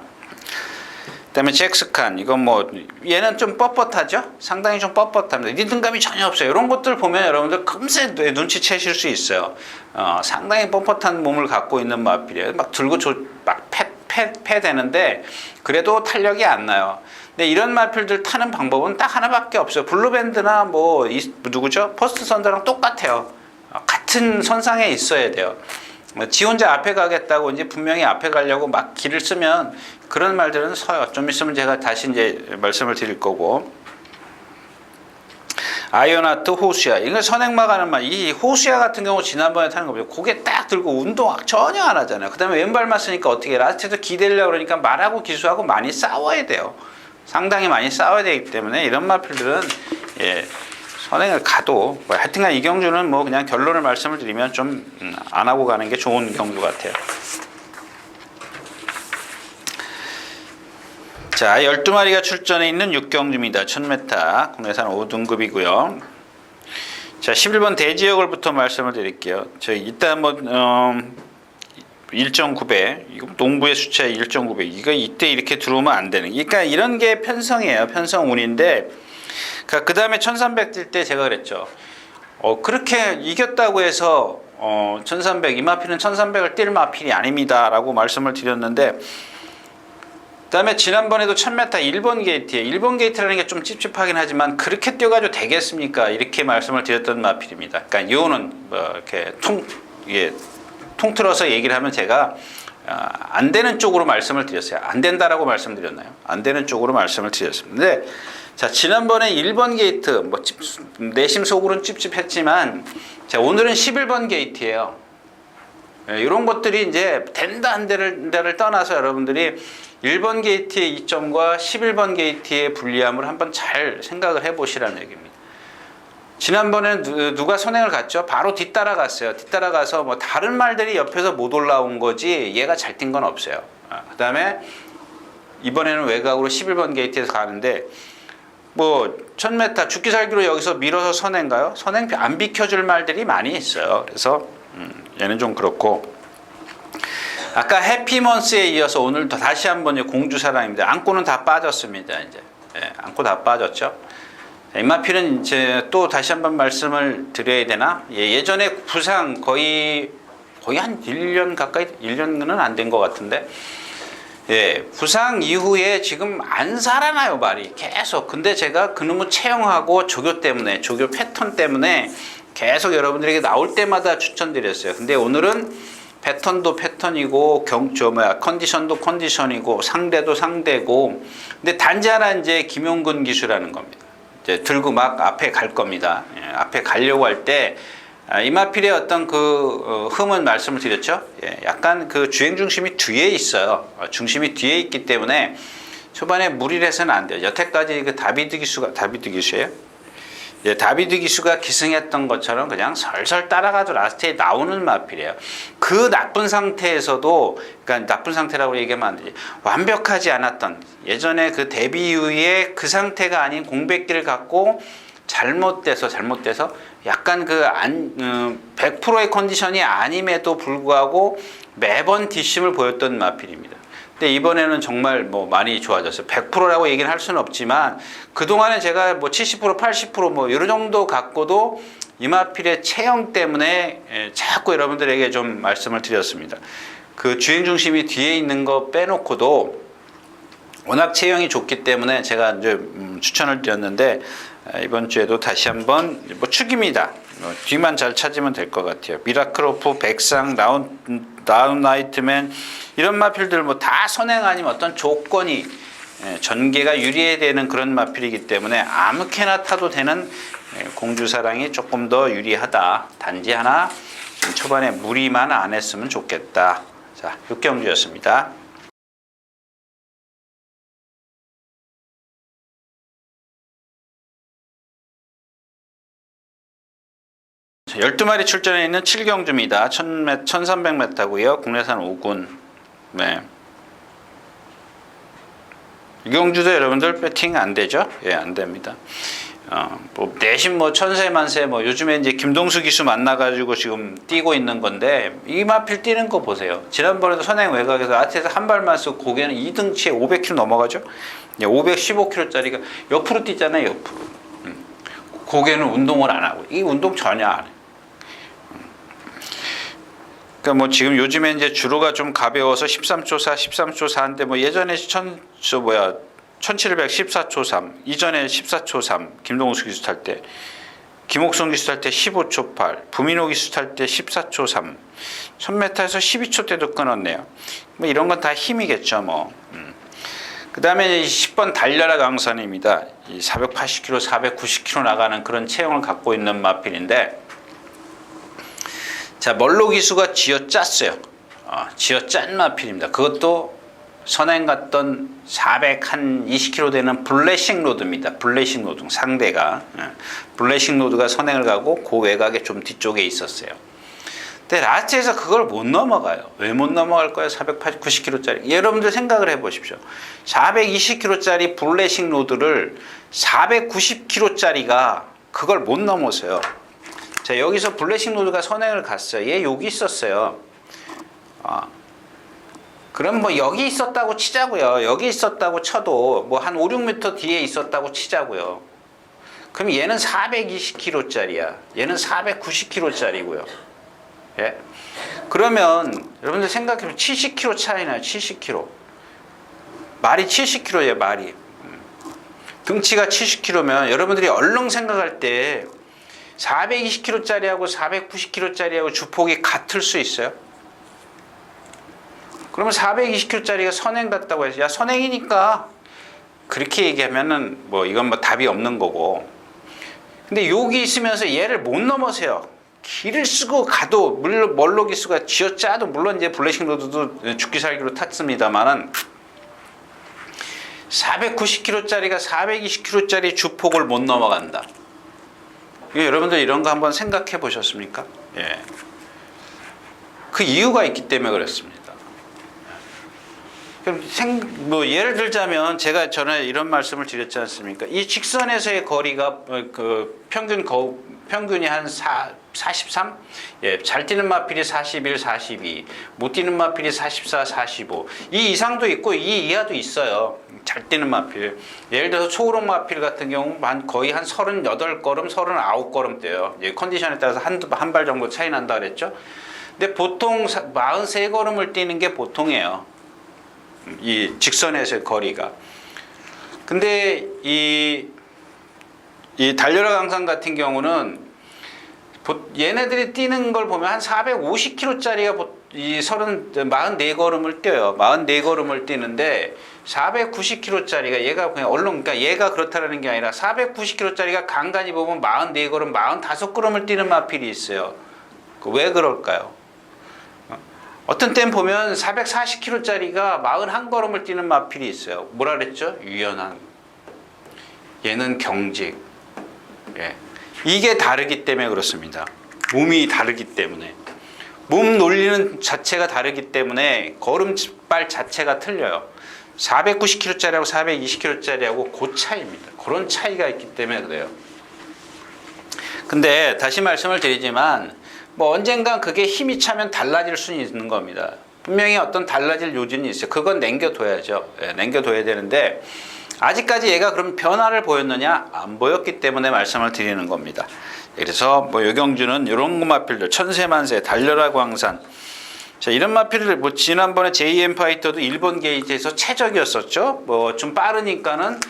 그다음에 잭스칸, 이건 뭐 얘는 좀 뻣뻣하죠? 상당히 좀 뻣뻣합니다. 리듬감이 전혀 없어요. 이런 것들 보면 여러분들 금세 눈치채실 수 있어요. 상당히 뻣뻣한 몸을 갖고 있는 마필이에요. 막 들고 막 패 되는데 그래도 탄력이 안 나요. 근데 이런 마필들 타는 방법은 딱 하나밖에 없어요. 블루밴드나 뭐 누구죠? 퍼스트 썬더랑 똑같아요. 같은 선상에 있어야 돼요. 지 혼자 앞에 가겠다고 이제 분명히 앞에 가려고 막 길을 쓰면 그런 말들은 서요. 좀 있으면 제가 다시 이제 말씀을 드릴 거고. 아이오나트 호수야. 이거 선행마 가는 말. 이 호수야 같은 경우 지난번에 타는 거 보죠. 고개 딱 들고 운동 전혀 안 하잖아요. 그 다음에 왼발만 쓰니까 어떻게 라스트에서 기대려고 그러니까 말하고 기수하고 많이 싸워야 돼요. 상당히 많이 싸워야 되기 때문에 이런 마필들은 예, 선행을 가도 뭐 하여튼간 이 경주는 뭐 그냥 결론을 말씀을 드리면 좀 안 하고 가는 게 좋은 경주 같아요. 자, 12마리가 출전해 있는 6경주입니다. 1000m 국내산 5등급이고요. 자, 11번 대지역을부터 말씀을 드릴게요. 저희 일단 뭐 1.9배, 이거 농부의 수치야 1.9배. 이거 이때 이렇게 들어오면 안 되는. 그러니까 이런 게 편성이에요. 편성운인데, 그 다음에 1300 뛸 때 제가 그랬죠. 그렇게 이겼다고 해서 1300, 이 마필은 1300을 뛸 마필이 아닙니다라고 말씀을 드렸는데, 그 다음에 지난번에도 1000m 1번 게이트에 1번 게이트라는 게 좀 찝찝하긴 하지만 그렇게 뛰어가지고 되겠습니까? 이렇게 말씀을 드렸던 마필입니다. 그러니까 이거는 뭐 이렇게 통틀어서 얘기를 하면 제가 안 되는 쪽으로 말씀을 드렸어요. 안 된다라고 말씀드렸나요? 안 되는 쪽으로 말씀을 드렸습니다. 근데 자, 지난번에 1번 게이트 뭐 내심 속으로는 찝찝했지만 자, 오늘은 11번 게이트예요. 이런 것들이 이제 된다 안 된다를 떠나서 여러분들이 1번 게이트의 이점과 11번 게이트의 불리함을 한번 잘 생각을 해보시라는 얘기입니다. 지난번에는 누가 선행을 갔죠? 바로 뒤따라갔어요. 뒤따라가서 뭐 다른 말들이 옆에서 못 올라온 거지 얘가 잘 뛴 건 없어요. 그 다음에 이번에는 외곽으로 11번 게이트에서 가는데 뭐 1000m 죽기 살기로 여기서 밀어서 선행가요? 선행 안 비켜줄 말들이 많이 있어요. 그래서 얘는 좀 그렇고, 아까 해피먼스에 이어서 오늘 다시 한번 공주사랑입니다. 안고는 다 빠졌습니다. 이제 안고 다 빠졌죠. 임마필은 이제 또 다시 한번 말씀을 드려야 되나? 예전에 부상 거의 한 1년 가까이, 1년은 안 된 것 같은데, 부상 이후에 지금 안 살아나요, 말이 계속. 근데 제가 그놈의 체형하고 조교 패턴 때문에 계속 여러분들에게 나올 때마다 추천드렸어요. 근데 오늘은 패턴도 패턴이고 컨디션도 컨디션이고 상대도 상대고, 근데 단지 하나 이제 김용근 기수라는 겁니다. 이제 들고 막 앞에 갈 겁니다. 예, 앞에 가려고 할 때 이마필의 어떤 그 흠은 말씀을 드렸죠. 예, 약간 그 주행 중심이 뒤에 있어요. 중심이 뒤에 있기 때문에 초반에 무리를 해서는 안 돼요. 여태까지 그 다비드 기수예요? 예, 다비드 기수가 기승했던 것처럼 그냥 설설 따라가도 라스트에 나오는 마필이에요. 그 나쁜 상태에서도, 그러니까 나쁜 상태라고 얘기하면 안 되지. 완벽하지 않았던 예전에 그 데뷔 이후에 그 상태가 아닌 공백기를 갖고 잘못돼서 약간 그 100%의 컨디션이 아님에도 불구하고 매번 뒷심을 보였던 마필입니다. 근데 이번에는 정말 뭐 많이 좋아졌어요. 100%라고 얘기는 할 수는 없지만 그동안에 제가 뭐 70%, 80% 이런 정도 갖고도 이마필의 체형 때문에 자꾸 여러분들에게 좀 말씀을 드렸습니다. 그 주행 중심이 뒤에 있는 거 빼놓고도 워낙 체형이 좋기 때문에 제가 이제 추천을 드렸는데 이번 주에도 다시 한번 뭐 축입니다. 뒤만 잘 찾으면 될 것 같아요. 미라클 오프, 백상, 다운 나이트맨 이런 마필들 뭐 다 선행 아니면 어떤 조건이 전개가 유리해야 되는 그런 마필이기 때문에 아무렇게나 타도 되는 공주사랑이 조금 더 유리하다. 단지 하나 초반에 무리만 안 했으면 좋겠다. 자, 6경주였습니다. 자, 12마리 출전해 있는 7경주입니다. 1300m고요. 국내산 5군. 네. 이 경주도 여러분들 배팅 안 되죠? 예, 안 됩니다. 뭐 내심 뭐 천세만세 뭐 요즘에 이제 김동수 기수 만나가지고 지금 뛰고 있는 건데 이 마필 뛰는 거 보세요. 지난번에도 선행 외곽에서 아트에서 한 발만 쓰고 고개는 2등치에 500km 넘어가죠. 515km짜리가 옆으로 뛰잖아요. 옆으로. 고개는 운동을 안 하고 이 운동 전혀 안 해. 그러니까 뭐 지금 요즘에 이제 주로가 좀 가벼워서 13초 4, 13초 4인데 뭐 예전에 1700 14초 3, 이전에 14초 3 김동수 기수 탈 때, 김옥성 기수 탈 때 15초 8, 부민호 기수 탈 때 14초 3, 1000m에서 12초 때도 끊었네요. 뭐 이런 건 다 힘이겠죠 뭐. 그 다음에 10번 달려라 강선입니다. 480km, 490km 나가는 그런 체형을 갖고 있는 마필인데, 자, 멀로 기수가 쥐어짰어요. 쥐어짠 마필입니다. 그것도 선행 갔던 420km 되는 블래싱 로드입니다. 블래싱 로드 상대가 블래싱 로드가 선행을 가고 그 외곽에 좀 뒤쪽에 있었어요. 근데 라스트에서 그걸 못 넘어가요. 왜 못 넘어갈 거예요? 490km짜리. 여러분들 생각을 해보십시오. 420km짜리 블래싱 로드를 490km짜리가 그걸 못 넘어서요. 자, 여기서 블래싱 로드가 선행을 갔어요. 얘 여기 있었어요. 그럼 뭐 여기 있었다고 치자고요. 여기 있었다고 쳐도 뭐 한 5, 6m 뒤에 있었다고 치자고요. 그럼 얘는 420km짜리야. 얘는 490km짜리고요. 예? 그러면 여러분들 생각해보면 70km 차이나요. 70km. 말이 70km예요. 말이. 등치가 70km면 여러분들이 얼렁 생각할 때 420km짜리하고 490km짜리하고 주폭이 같을 수 있어요? 그러면 420km짜리가 선행 같다고 해서 야 선행이니까 그렇게 얘기하면은 뭐 이건 뭐 답이 없는 거고. 근데 여기 있으면서 얘를 못 넘어서요. 길을 쓰고 가도 물론 멀로 기수가 쥐어짜도 물론 이제 블래싱 로드도 죽기 살기로 탔습니다만은 490km짜리가 420km짜리 주폭을 못 넘어간다. 여러분들 이런 거 한번 생각해 보셨습니까? 예. 그 이유가 있기 때문에 그렇습니다. 그럼 뭐 예를 들자면 제가 전에 이런 말씀을 드렸지 않습니까? 이 직선에서의 거리가 그 평균이 한 43? 예, 잘 뛰는 마필이 41, 42, 못 뛰는 마필이 44, 45. 이 이상도 있고 이 이하도 있어요. 잘 뛰는 마필. 예를 들어서 초우롱 마필 같은 경우 거의 한 38걸음, 39걸음 뛰어요. 예, 컨디션에 따라서 한 발 정도 차이 난다 그랬죠. 근데 보통 43걸음을 뛰는 게 보통이에요. 이 직선에서의 거리가. 근데 이 달려라 강산 같은 경우는 얘네들이 뛰는 걸 보면 한 450km짜리가 이 44걸음을 뛰어요. 44걸음을 뛰는데 490kg짜리가 얘가 그냥 얼른 그러니까 얘가 그렇다라는 게 아니라 490kg짜리가 간간히 보면 44걸음, 45걸음을 뛰는 마필이 있어요. 왜 그럴까요? 어떤 땐 보면 440kg짜리가 41걸음을 뛰는 마필이 있어요. 뭐라 그랬죠? 유연한. 얘는 경직. 예. 이게 다르기 때문에 그렇습니다. 몸이 다르기 때문에. 몸 놀리는 자체가 다르기 때문에 걸음발 자체가 틀려요. 490kg짜리하고 420kg짜리하고 그 차이입니다. 그런 차이가 있기 때문에 그래요. 근데 다시 말씀을 드리지만 뭐 언젠간 그게 힘이 차면 달라질 수는 있는 겁니다. 분명히 어떤 달라질 요지는 있어요. 그건 남겨둬야죠. 예, 남겨둬야 되는데 아직까지 얘가 그럼 변화를 보였느냐? 안 보였기 때문에 말씀을 드리는 겁니다. 그래서 뭐 요경주는 이런 마필들 천세만세 달려라 광산 자 이런 마필을 뭐 지난번에 JM 파이터도 일본 게이트에서 최적이었었죠. 뭐 좀 빠르니까는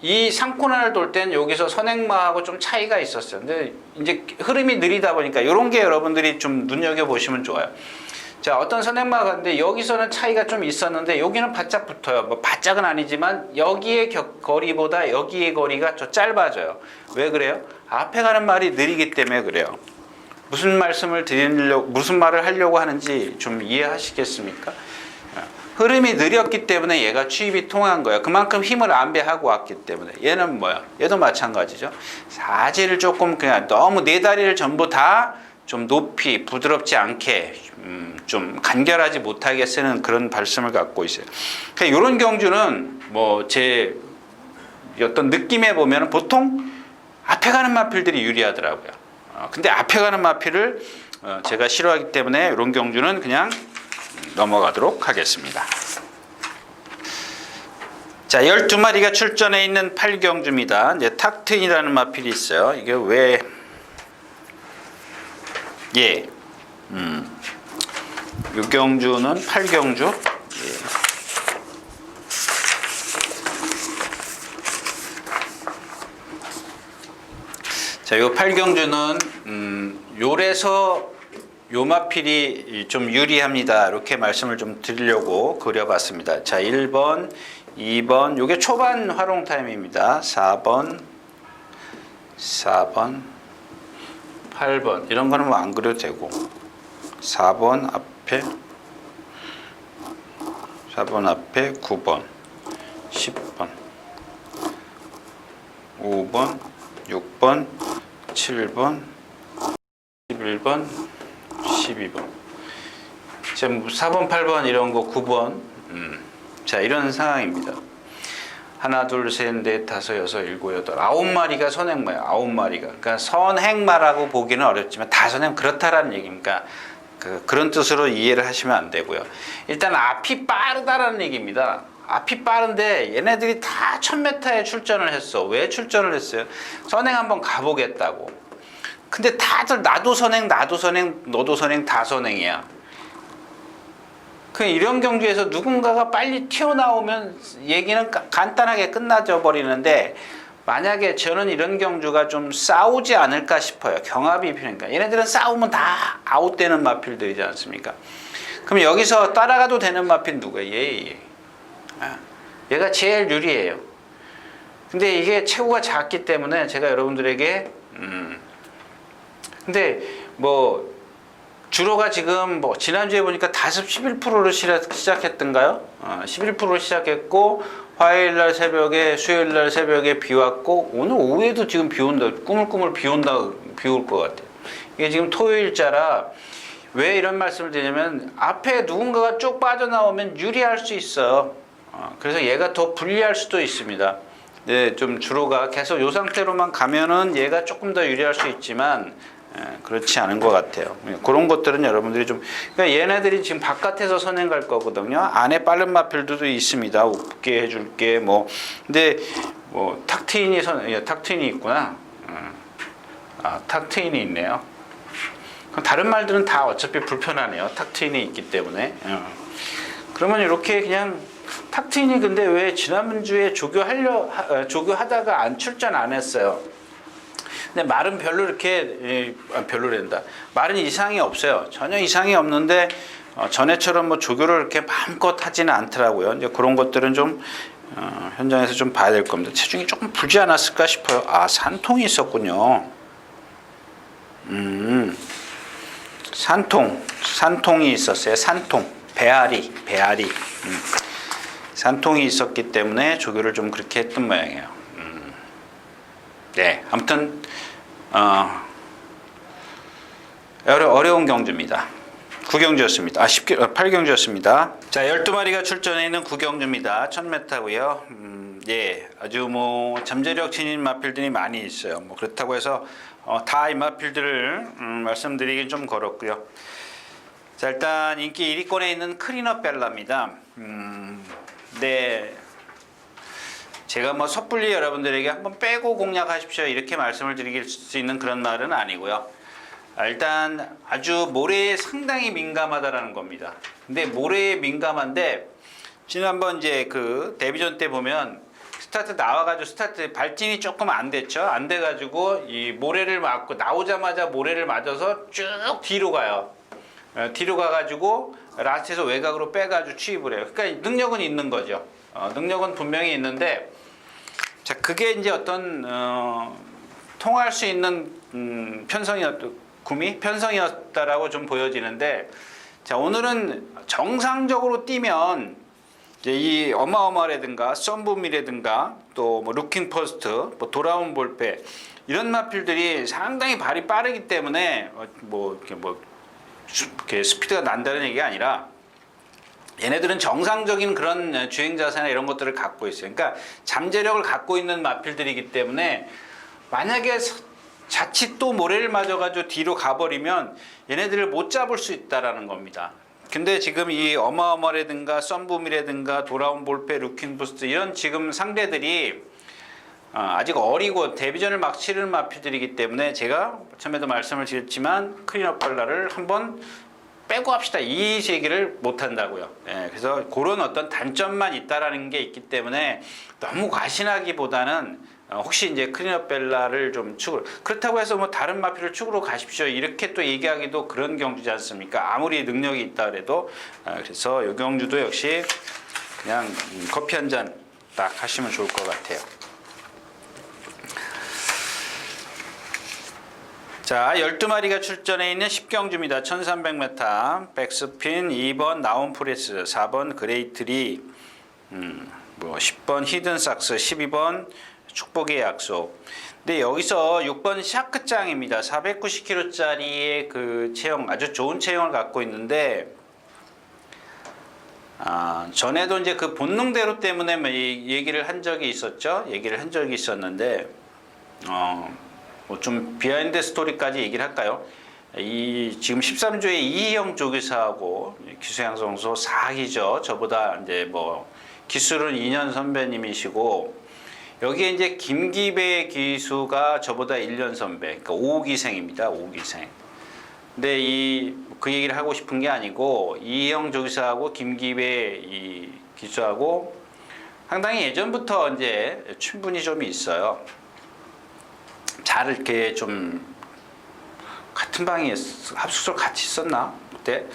이 상코나를 돌 땐 여기서 선행마하고 좀 차이가 있었어요. 근데 이제 흐름이 느리다 보니까 이런 게 여러분들이 좀 눈여겨 보시면 좋아요. 자 어떤 선행마가 갔는데 여기서는 차이가 좀 있었는데 여기는 바짝 붙어요. 뭐 바짝은 아니지만 여기의 거리보다 여기의 거리가 더 짧아져요. 왜 그래요? 앞에 가는 말이 느리기 때문에 그래요. 무슨 말을 하려고 하는지 좀 이해하시겠습니까? 흐름이 느렸기 때문에 얘가 추입이 통한 거예요. 그만큼 힘을 안배하고 왔기 때문에. 얘는 뭐야? 얘도 마찬가지죠. 사지를 조금 그냥 너무 네 다리를 전부 다 좀 높이 부드럽지 않게 좀 간결하지 못하게 쓰는 그런 발성을 갖고 있어요. 그러니까 이런 경주는 뭐 제 어떤 느낌에 보면 보통 앞에 가는 마필들이 유리하더라고요. 근데 앞에 가는 마필을 제가 싫어하기 때문에 이런 경주는 그냥 넘어가도록 하겠습니다. 자, 12마리가 출전해 있는 8경주입니다. 이제 탁튼이라는 마필이 있어요. 이게 왜 예. 요 경주는 8경주. 예. 자, 요 8경주는 요래서 요 마필이 좀 유리합니다. 이렇게 말씀을 좀 드리려고 그려봤습니다. 자, 1번, 2번, 요게 초반 활용 타임입니다. 4번, 8번 이런 거는 뭐 안 그려도 되고 4번 앞에 9번 10번 5번 6번 7번 11번 12번 지금 4번 8번 이런 거 9번 자 이런 상황입니다. 하나, 둘, 셋, 넷, 다섯, 여섯, 일곱, 여덟, 9마리가 선행마예요. 9마리가. 그러니까 선행마라고 보기는 어렵지만 다 선행 그렇다라는 얘기니까 그런 뜻으로 이해를 하시면 안 되고요. 일단 앞이 빠르다라는 얘기입니다. 앞이 빠른데 얘네들이 다 1000m에 출전을 했어. 왜 출전을 했어요? 선행 한번 가보겠다고. 근데 다들 나도 선행, 너도 선행, 다 선행이야. 이런 경주에서 누군가가 빨리 튀어나오면 얘기는 간단하게 끝나져 버리는데 만약에 저는 이런 경주가 좀 싸우지 않을까 싶어요. 경합이 필요하니까. 얘네들은 싸우면 다 아웃되는 마필들이지 않습니까? 그럼 여기서 따라가도 되는 마필 누구예요? 얘. 얘가 제일 유리해요. 근데 이게 체구가 작기 때문에 제가 여러분들에게 근데 뭐 주로가 지금 뭐 지난주에 보니까 다습 11%로 시작했던가요? 11%로 시작했고 화요일날 새벽에 수요일날 새벽에 비 왔고 오늘 오후에도 지금 비 온다. 꾸물꾸물 비 올 것 같아요. 이게 지금 토요일자라 왜 이런 말씀을 드리냐면 앞에 누군가가 쭉 빠져나오면 유리할 수 있어요. 그래서 얘가 더 불리할 수도 있습니다. 네, 좀 주로가 계속 이 상태로만 가면은 얘가 조금 더 유리할 수 있지만 그렇지 않은 것 같아요. 그런 것들은 여러분들이 좀 그러니까 얘네들이 지금 바깥에서 선행 갈 거거든요. 안에 빠른 마필들도 있습니다. 웃게 해줄게 뭐 근데 뭐 탁트인이 있구나. 탁트인이 있네요. 그럼 다른 말들은 다 어차피 불편하네요. 탁트인이 있기 때문에. 그러면 이렇게 그냥 탁트인이 근데 왜 지난주에 조교하다가 출전 안 했어요? 근데 말은 별로 이렇게 별로랜다. 말은 이상이 없어요. 전혀 이상이 없는데 전에처럼 뭐 조교를 이렇게 마음껏 하지는 않더라고요. 이제 그런 것들은 좀 현장에서 좀 봐야 될 겁니다. 체중이 조금 불지 않았을까 싶어요. 아, 산통이 있었군요. 산통이 있었어요. 배앓이. 산통이 있었기 때문에 조교를 좀 그렇게 했던 모양이에요. 네, 아무튼 어려운 경주입니다. 9경주였습니다. 8경주였습니다. 자, 12마리가 출전해 있는 9경주입니다. 1000m고요. 예, 아주 뭐 잠재력 지닌 마필들이 많이 있어요. 뭐 그렇다고 해서 다 이 마필들을 말씀드리긴 좀 그렇고요. 자, 일단 인기 1위권에 있는 크리너 벨라입니다. 네, 제가 뭐 섣불리 여러분들에게 한번 빼고 공략하십시오 이렇게 말씀을 드릴 수 있는 그런 말은 아니고요. 일단 아주 모래에 상당히 민감하다라는 겁니다. 근데 모래에 민감한데 지난번 이제 그 데뷔전 때 보면 스타트 나와가지고 스타트 발진이 조금 안 됐죠. 안 돼가지고 이 모래를 맞고 나오자마자 모래를 맞아서 쭉 뒤로 가요. 뒤로 가가지고 라스트에서 외곽으로 빼가지고 취입을 해요. 그러니까 능력은 있는 거죠. 능력은 분명히 있는데 자, 그게 이제 어떤 통할 수 있는 편성이었다라고 좀 보여지는데, 자, 오늘은 정상적으로 뛰면 이제 이 어마어마라든가 썬붐이라든가 또 뭐 루킹 포스트, 뭐 돌아온 볼페 이런 마필들이 상당히 발이 빠르기 때문에 이렇게 스피드가 난다는 얘기가 아니라 얘네들은 정상적인 그런 주행 자세나 이런 것들을 갖고 있어요. 그러니까 잠재력을 갖고 있는 마필들이기 때문에 만약에 자칫 또 모래를 맞아가지고 뒤로 가버리면 얘네들을 못 잡을 수 있다라는 겁니다. 근데 지금 이 어마어마라든가 썬붐이라든가 돌아온 볼페, 루킹 부스트 이런 지금 상대들이 아직 어리고 데뷔전을 막 치르는 마필들이기 때문에 제가 처음에도 말씀을 드렸지만 크리너 벨라를 한번 빼고 합시다 이 얘기를 못 한다고요. 예, 그래서 그런 어떤 단점만 있다라는 게 있기 때문에 너무 과신하기보다는 혹시 이제 크리너 벨라를 좀 축으로, 그렇다고 해서 뭐 다른 마필을 축으로 가십시오 이렇게 또 얘기하기도 그런 경주지 않습니까? 아무리 능력이 있다 그래도. 그래서 이 경주도 역시 그냥 커피 한 잔 딱 하시면 좋을 것 같아요. 자, 12마리가 출전해 있는 10경주입니다. 1300m 백스핀, 2번 나온프레스, 4번 그레이트리, 10번 히든삭스, 12번 축복의 약속. 근데 여기서 6번 샤크짱입니다. 490kg짜리의 그 체형, 아주 좋은 체형을 갖고 있는데, 전에도 이제 그 본능대로 때문에 얘기를 한 적이 있었죠. 얘기를 한 적이 있었는데, 좀 비하인드 스토리까지 얘기를 할까요? 지금 13조의 이희영 조교사하고 기수양성소 4기죠. 저보다 이제 뭐 기술은 2년 선배님이시고, 여기에 이제 김기배 기수가 저보다 1년 선배, 그러니까 5기생입니다. 5기생. 근데 그 얘기를 하고 싶은 게 아니고, 이희영 조교사하고 김기배 이 기수하고 상당히 예전부터 이제 친분이 좀 있어요. 잘 이렇게 좀 같은 방에 합숙소 같이 있었나 그때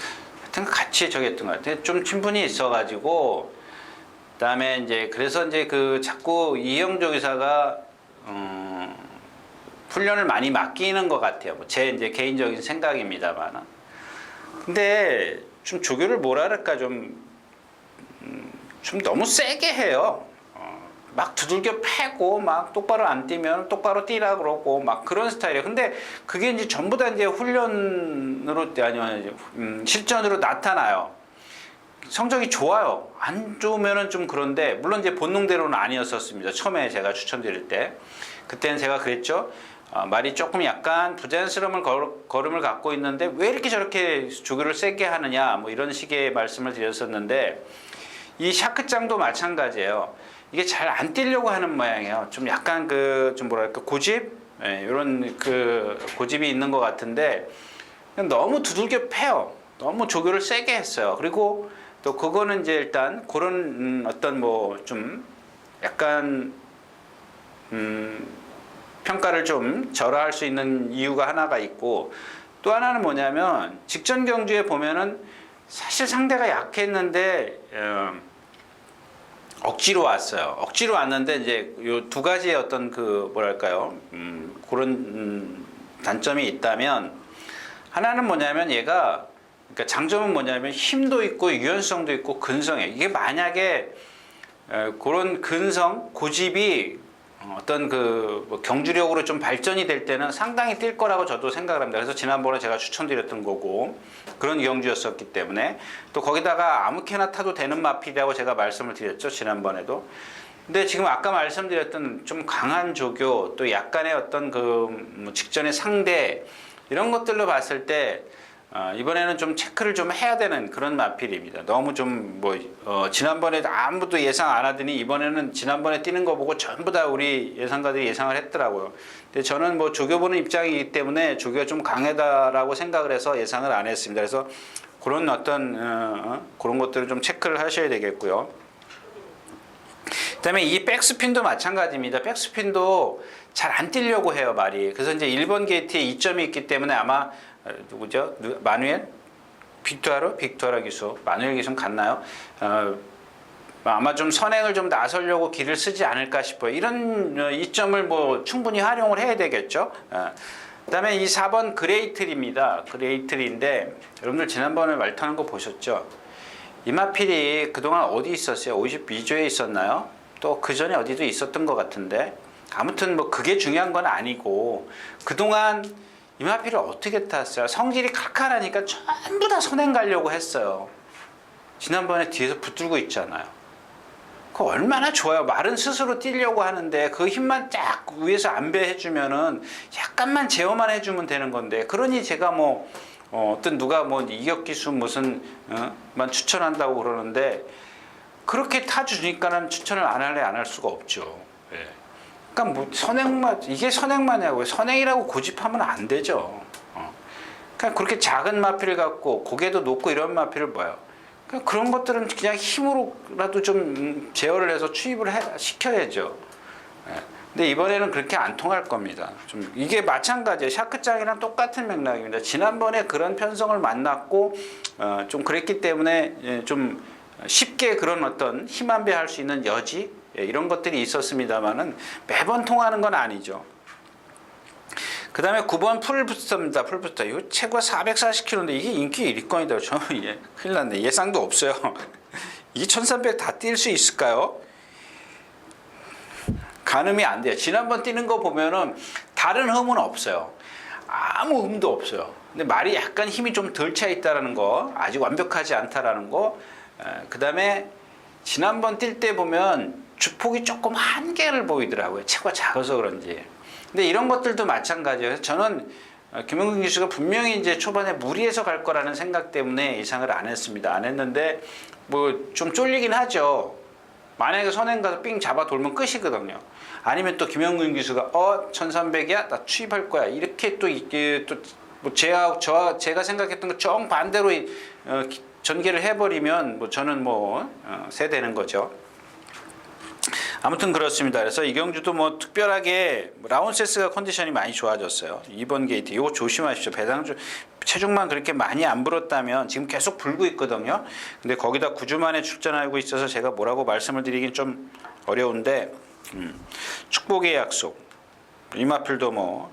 하여튼 같이 저기 했던 것 같아요. 좀 친분이 있어가지고 그다음에 이제 그래서 이제 그 자꾸 이영조 기사가 훈련을 많이 맡기는 것 같아요. 제 이제 개인적인 생각입니다만. 근데 좀 조교를 뭐랄까 좀 너무 세게 해요. 막 두들겨 패고 막 똑바로 안 뛰면 똑바로 뛰라 그러고 막 그런 스타일이에요. 근데 그게 이제 전부 다 이제 훈련으로 아니면 실전으로 나타나요. 성적이 좋아요. 안 좋으면은 좀 그런데 물론 이제 본능대로는 아니었었습니다. 처음에 제가 추천드릴 때 그때는 제가 그랬죠. 말이 조금 약간 부자연스러운 걸음을 갖고 있는데 왜 이렇게 저렇게 조교를 세게 하느냐 뭐 이런 식의 말씀을 드렸었는데 이 샤크짱도 마찬가지예요. 이게 잘 안 뛰려고 하는 모양이에요. 좀 약간 좀 뭐랄까 고집? 이런 고집이 있는 것 같은데 너무 두들겨 패요. 너무 조교를 세게 했어요. 그리고 또 그거는 이제 일단 그런 어떤 뭐 좀 약간 평가를 좀 절하할 수 있는 이유가 하나가 있고, 또 하나는 뭐냐면 직전 경주에 보면은 사실 상대가 약했는데 억지로 왔어요. 억지로 왔는데 이제 요 두 가지의 어떤 그 뭐랄까요, 그런 단점이 있다면, 하나는 뭐냐면 얘가, 그러니까 장점은 뭐냐면 힘도 있고 유연성도 있고 근성에, 이게 만약에 그런 근성, 고집이 어떤 그뭐 경주력으로 좀 발전이 될 때는 상당히 뛸 거라고 저도 생각을 합니다. 그래서 지난번에 제가 추천드렸던 거고, 그런 경주였었기 때문에, 또 거기다가 아무렇게나 타도 되는 마필이라고 제가 말씀을 드렸죠, 지난번에도. 근데 지금 아까 말씀드렸던 좀 강한 조교, 또 약간의 어떤 그 직전의 상대, 이런 것들로 봤을 때 이번에는 좀 체크를 좀 해야 되는 그런 마필입니다. 너무 좀 지난번에 아무도 예상 안 하더니 이번에는 지난번에 뛰는 거 보고 전부 다 우리 예상가들이 예상을 했더라고요. 근데 저는 뭐 조교 보는 입장이기 때문에 조교가 좀 강하다라고 생각을 해서 예상을 안 했습니다. 그래서 그런 어떤 그런 것들을 좀 체크를 하셔야 되겠고요. 그다음에 이 백스핀도 마찬가지입니다. 백스핀도 잘 안 뛰려고 해요, 말이. 그래서 이제 1번 게이트에 이점이 있기 때문에 아마 누구죠? 마누엘? 빅투아라 기수. 마누엘 기수는 갔나요? 아마 좀 선행을 좀 나서려고 길을 쓰지 않을까 싶어요. 이런 이점을 뭐 충분히 활용을 해야 되겠죠. 그 다음에 이 4번 그레이틀입니다. 그레이틀인데, 여러분들 지난번에 말 타는 거 보셨죠? 이마필이 그동안 어디 있었어요? 52조에 있었나요? 또 그 전에 어디도 있었던 것 같은데, 아무튼 뭐 그게 중요한 건 아니고, 그동안 이마필을 어떻게 탔어요? 성질이 칼칼하니까 전부 다 선행 가려고 했어요. 지난번에 뒤에서 붙들고 있잖아요. 그거 얼마나 좋아요. 말은 스스로 뛰려고 하는데 그 힘만 쫙 위에서 안배해주면은 약간만 제어만 해주면 되는 건데, 그러니 제가 뭐 어떤 누가 뭐 이격기수 무슨 만 추천한다고 그러는데, 그렇게 타주니까는 추천을 안 할 수가 없죠. 예. 그러니까 뭐 선행만, 이게 선행만이라고요. 선행이라고 고집하면 안 되죠. 그러니까 그렇게 작은 마필을 갖고 고개도 높고 이런 마필을 뭐예요. 그러니까 그런 것들은 그냥 힘으로라도 좀 제어를 해서 추입을 시켜야죠. 예. 근데 이번에는 그렇게 안 통할 겁니다. 좀 이게 마찬가지예요. 샤크장이랑 똑같은 맥락입니다. 지난번에 그런 편성을 만났고 좀 그랬기 때문에 좀 쉽게 그런 어떤 힘안배할 수 있는 여지, 이런 것들이 있었습니다만은 매번 통하는 건 아니죠. 그 다음에 9번 풀부스터입니다. 풀부스터. 이거 최고 440km인데 이게 인기 1위권이다. 저는 큰일 났네. 예상도 없어요. 이게 1300 다 뛸 수 있을까요? 가늠이 안 돼요. 지난번 뛰는 거 보면은 다른 흠은 없어요. 아무 흠도 없어요. 근데 말이 약간 힘이 좀 덜 차 있다라는 거, 아직 완벽하지 않다라는 거. 그 다음에 지난번 뛸 때 보면 주폭이 조금 한계를 보이더라고요. 체구가 작아서 그런지. 근데 이런 것들도 마찬가지예요. 저는 김영근 기수가 분명히 이제 초반에 무리해서 갈 거라는 생각 때문에 예상을 안 했습니다. 안 했는데 뭐 좀 쫄리긴 하죠. 만약에 선행 가서 삥 잡아 돌면 끝이거든요. 아니면 또 김영근 기수가 1300이야? 나 추입할 거야. 이렇게 또 이게 또 뭐 제가 생각했던 거 정반대로 전개를 해버리면 뭐 저는 세되는 거죠. 아무튼 그렇습니다. 그래서 이 경주도 뭐 특별하게 라운세스가 컨디션이 많이 좋아졌어요. 2번 게이트 이거 조심하십시오. 배당주 체중만 그렇게 많이 안 불었다면 지금 계속 불고 있거든요. 근데 거기다 9주 만에 출전하고 있어서 제가 뭐라고 말씀을 드리긴 좀 어려운데, 축복의 약속 이마필도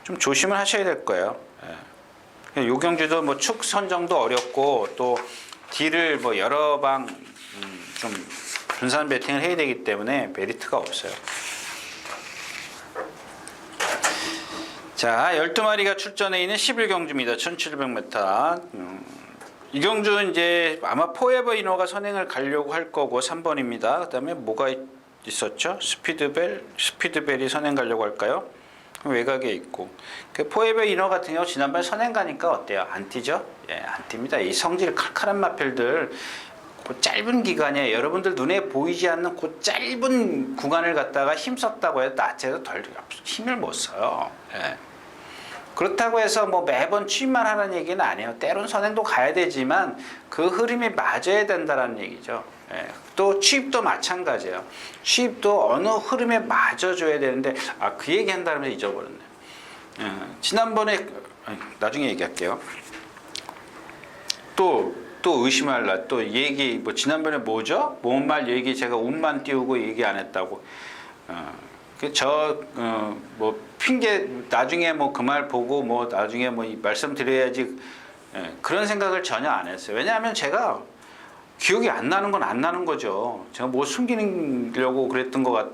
좀 조심을 하셔야 될 거예요. 요 경주도 뭐 축 선정도 어렵고 또 딜을 여러 방 좀 분산 배팅을 해야 되기 때문에 메리트가 없어요. 자, 12마리가 출전해 있는 11경주입니다. 1700m. 이 경주는 이제 아마 포에버 이너가 선행을 가려고 할 거고 3번입니다. 그 다음에 뭐가 있었죠? 스피드벨이 선행 가려고 할까요? 외곽에 있고. 그 포에버 이너 같은 경우 지난번에 선행 가니까 어때요? 안 뛰죠? 예, 안 뜁니다. 이 성질 칼칼한 마필들 그 짧은 기간에 여러분들 눈에 보이지 않는 그 짧은 구간을 갖다가 힘썼다고 해도 낮에도 덜 힘을 못 써요. 예. 그렇다고 해서 매번 취입만 하라는 얘기는 아니에요. 때론 선행도 가야 되지만 그 흐름이 맞아야 된다는 얘기죠. 예, 또 취입도 마찬가지예요. 취입도 어느 흐름에 맞아줘야 되는데 그 얘기 한다면서 잊어버렸네. 지난번에 나중에 얘기할게요. 또 의심할라. 또 얘기 뭐 지난번에 뭐죠? 뭔 말 얘기 제가 운만 띄우고 얘기 안 했다고. 뭐 핑계 나중에 뭐 그 말 보고 뭐 나중에 뭐 말씀드려야지. 그런 생각을 전혀 안 했어요. 왜냐하면 제가 기억이 안 나는 건 안 나는 거죠. 제가 뭐 숨기려고 그랬던 것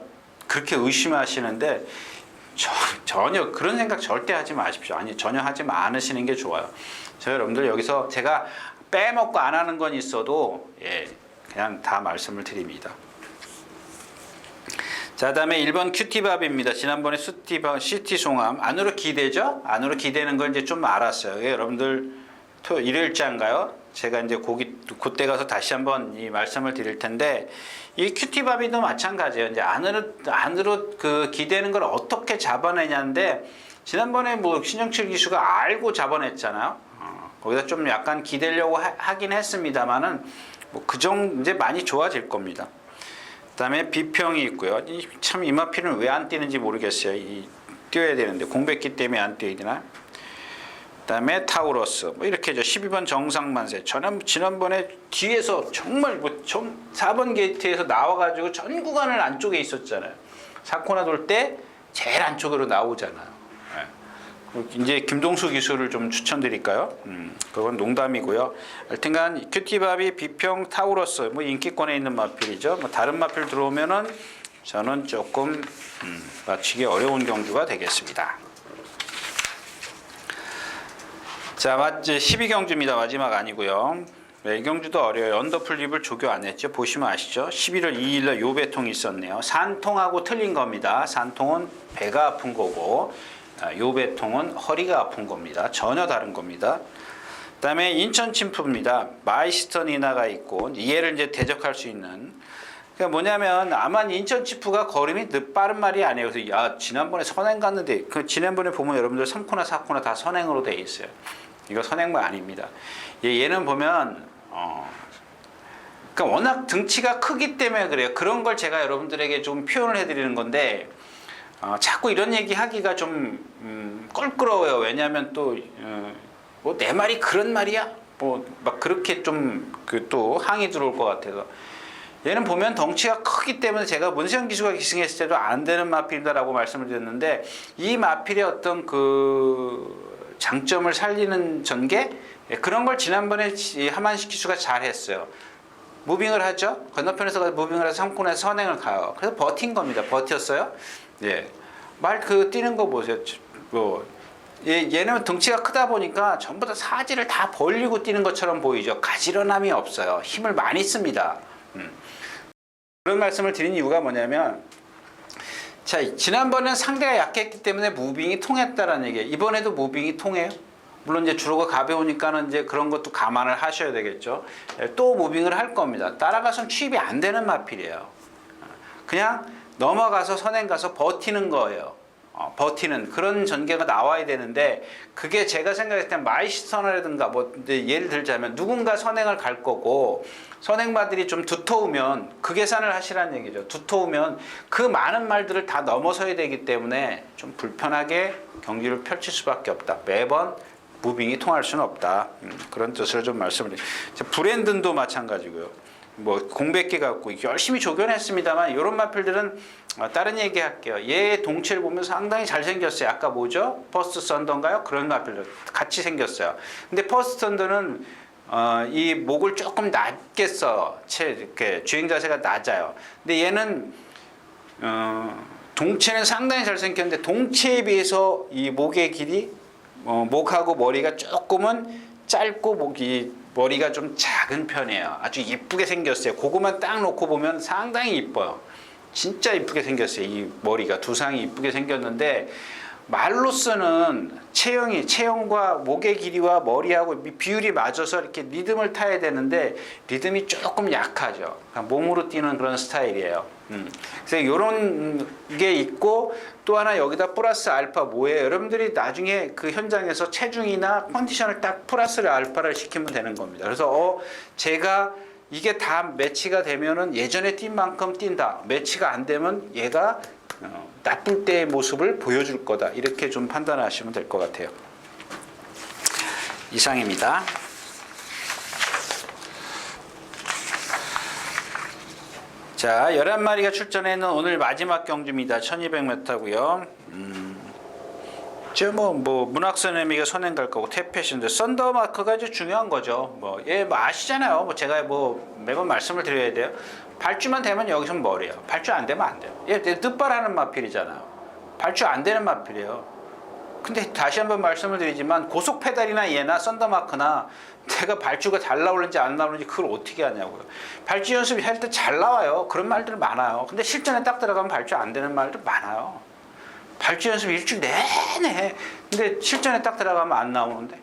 그렇게 의심하시는데 전혀 그런 생각 절대 하지 마십시오. 아니 전혀 하지 않으시는 게 좋아요. 저 여러분들 여기서 제가 빼먹고 안 하는 건 있어도 그냥 다 말씀을 드립니다. 자, 다음에 1번 큐티밥입니다. 지난번에 시티송암 안으로 기대죠? 안으로 기대는 걸 이제 좀 알았어요. 여러분들 일요일자인가요? 제가 이제 그때 가서 다시 한번 이 말씀을 드릴 텐데 이 큐티밥이도 마찬가지예요. 이제 안으로 그 기대는 걸 어떻게 잡아내냐인데 지난번에 뭐 신영철 기수가 알고 잡아냈잖아요. 거기다 좀 약간 기대려고 하긴 했습니다만은 뭐 그 정도 이제 많이 좋아질 겁니다. 그다음에 비평이 있고요. 참 이마필은 왜 안 뛰는지 모르겠어요. 뛰어야 되는데 공백기 때문에 안 뛰나? 그다음에 타우러스 뭐 이렇게죠. 12번 정상만세. 지난번에 뒤에서 정말 뭐 4번 게이트에서 나와가지고 전 구간을 안쪽에 있었잖아요. 4코너 돌 때 제일 안쪽으로 나오잖아요. 이제 김동수 기수를 좀 추천드릴까요? 그건 농담이고요. 하여튼간 큐티밥이 비평 타우러스 뭐 인기권에 있는 마필이죠. 뭐 다른 마필 들어오면은 저는 조금 맞히기 어려운 경주가 되겠습니다. 자, 12경주입니다. 마지막 아니고요. 이 경주도 어려워요. 언더플립을 조교 안 했죠. 보시면 아시죠? 11월 2일날 요배통이 있었네요. 산통하고 틀린 겁니다. 산통은 배가 아픈 거고 요배통은 허리가 아픈 겁니다. 전혀 다른 겁니다. 그 다음에 인천 침프입니다. 마이스터니나가 있고 얘를 이제 대적할 수 있는 그러니까 뭐냐면 아마 인천 침프가 걸음이 빠른 말이 아니에요. 그래서 지난번에 선행 갔는데 지난번에 보면 여러분들 3코나 4코나 다 선행으로 돼 있어요. 이거 선행만 아닙니다. 얘는 보면 그러니까 워낙 등치가 크기 때문에 그래요. 그런 걸 제가 여러분들에게 좀 표현을 해드리는 건데 자꾸 이런 얘기 하기가 좀 껄끄러워요. 왜냐하면 또 뭐 내 말이 그런 말이야? 뭐 막 그렇게 좀 또 항의 들어올 것 같아서 얘는 보면 덩치가 크기 때문에 제가 문세영 기수가 기승했을 때도 안 되는 마필이다라고 말씀을 드렸는데 이 마필의 어떤 그 장점을 살리는 전개 그런 걸 지난번에 하만식 기수가 잘했어요. 무빙을 하죠. 건너편에서 무빙을 해서 3코너에서 선행을 가요. 그래서 버틴 겁니다. 버텼어요. 말 뛰는 거 보세요. 얘는 덩치가 크다 보니까 전부 다 사지를 다 벌리고 뛰는 것처럼 보이죠. 가지런함이 없어요. 힘을 많이 씁니다. 그런 말씀을 드린 이유가 뭐냐면 자, 지난번에는 상대가 약했기 때문에 무빙이 통했다라는 얘기예요. 이번에도 무빙이 통해요. 물론 이제 주로가 가벼우니까는 이제 그런 것도 감안을 하셔야 되겠죠. 또 무빙을 할 겁니다. 따라가서는 취입이 안 되는 마필이에요. 그냥 넘어가서 선행 가서 버티는 거예요. 버티는 그런 전개가 나와야 되는데 그게 제가 생각했을 때 마이스터너라든가 뭐 예를 들자면 누군가 선행을 갈 거고 선행마들이 좀 두터우면 그 계산을 하시라는 얘기죠. 두터우면 그 많은 말들을 다 넘어서야 되기 때문에 좀 불편하게 경기를 펼칠 수밖에 없다. 매번 무빙이 통할 수는 없다. 그런 뜻으로 좀 말씀을 드립니다. 브랜든도 마찬가지고요. 뭐 공백기 갖고 열심히 조견했습니다만 이런 마필들은 다른 얘기 할게요. 얘 동체를 보면 상당히 잘생겼어요. 아까 뭐죠? 퍼스트 썬더인가요? 그런 마필들 같이 생겼어요. 근데 퍼스트 썬더는 이 목을 조금 낮게 써. 이렇게 주행 자세가 낮아요. 근데 얘는 동체는 상당히 잘생겼는데 동체에 비해서 이 목의 길이 목하고 머리가 조금은 짧고 머리가 좀 작은 편이에요. 아주 이쁘게 생겼어요. 그거만 딱 놓고 보면 상당히 이뻐요. 진짜 이쁘게 생겼어요. 이 머리가 두상이 이쁘게 생겼는데 말로서는 체형과 목의 길이와 머리하고 비율이 맞아서 이렇게 리듬을 타야 되는데 리듬이 조금 약하죠. 몸으로 뛰는 그런 스타일이에요. 그래서 이런 게 있고 또 하나 여기다 플러스 알파 뭐예요? 여러분들이 나중에 그 현장에서 체중이나 컨디션을 딱 플러스 알파를 시키면 되는 겁니다. 그래서 제가 이게 다 매치가 되면은 예전에 뛴 만큼 뛴다. 매치가 안 되면 얘가 나쁠 때의 모습을 보여줄 거다. 이렇게 좀 판단하시면 될 것 같아요. 이상입니다. 자, 11마리가 출전했는 오늘 마지막 경주입니다. 1200m고요. 문학선 의미가 선행 갈 거고, 태페신데 썬더마크가 이제 중요한 거죠. 아시잖아요. 제가 매번 말씀을 드려야 돼요. 발주만 되면 여기서 머리예요. 발주 안 되면 안 돼요. 얘 뜻발하는 마필이잖아요. 발주 안 되는 마필이에요. 근데 다시 한번 말씀을 드리지만 고속 페달이나 얘나 썬더마크나 내가 발주가 잘 나오는지 안 나오는지 그걸 어떻게 하냐고요. 발주 연습할 때 잘 나와요. 그런 말들 많아요. 근데 실전에 딱 들어가면 발주 안 되는 말들 많아요. 발주 연습 일주일 내내 해. 근데 실전에 딱 들어가면 안 나오는데,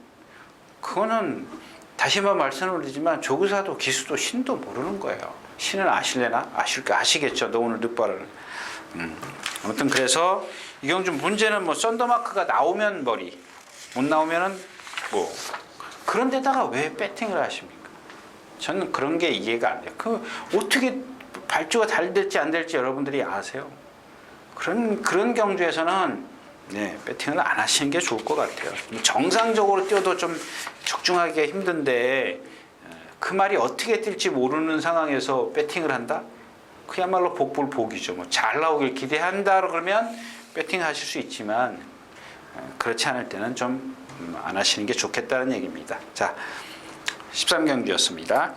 그거는 다시 한번 말씀을 드리지만 조교사도 기수도 신도 모르는 거예요. 신은 아실래나? 아시겠죠. 너 오늘 늦발을. 아무튼 그래서 이경주 문제는 썬더마크가 나오면 머리, 못 나오면은 그런 데다가 왜 배팅을 하십니까? 저는 그런 게 이해가 안 돼요. 어떻게 발주가 잘 될지 안 될지 여러분들이 아세요? 그런 경주에서는 배팅을 안 하시는 게 좋을 것 같아요. 정상적으로 뛰어도 좀 적중하기가 힘든데, 그 말이 어떻게 뛸지 모르는 상황에서 배팅을 한다? 그야말로 복불복이죠. 잘 나오길 기대한다 그러면 배팅 하실 수 있지만, 그렇지 않을 때는 좀 안 하시는 게 좋겠다는 얘기입니다. 자, 13경주였습니다.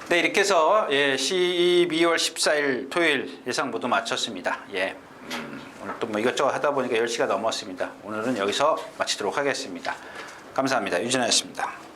네, 이렇게 해서 12월 14일 토요일 예상 모두 마쳤습니다. 오늘 또 이것저것 하다 보니까 10시가 넘었습니다. 오늘은 여기서 마치도록 하겠습니다. 감사합니다. 유진아였습니다.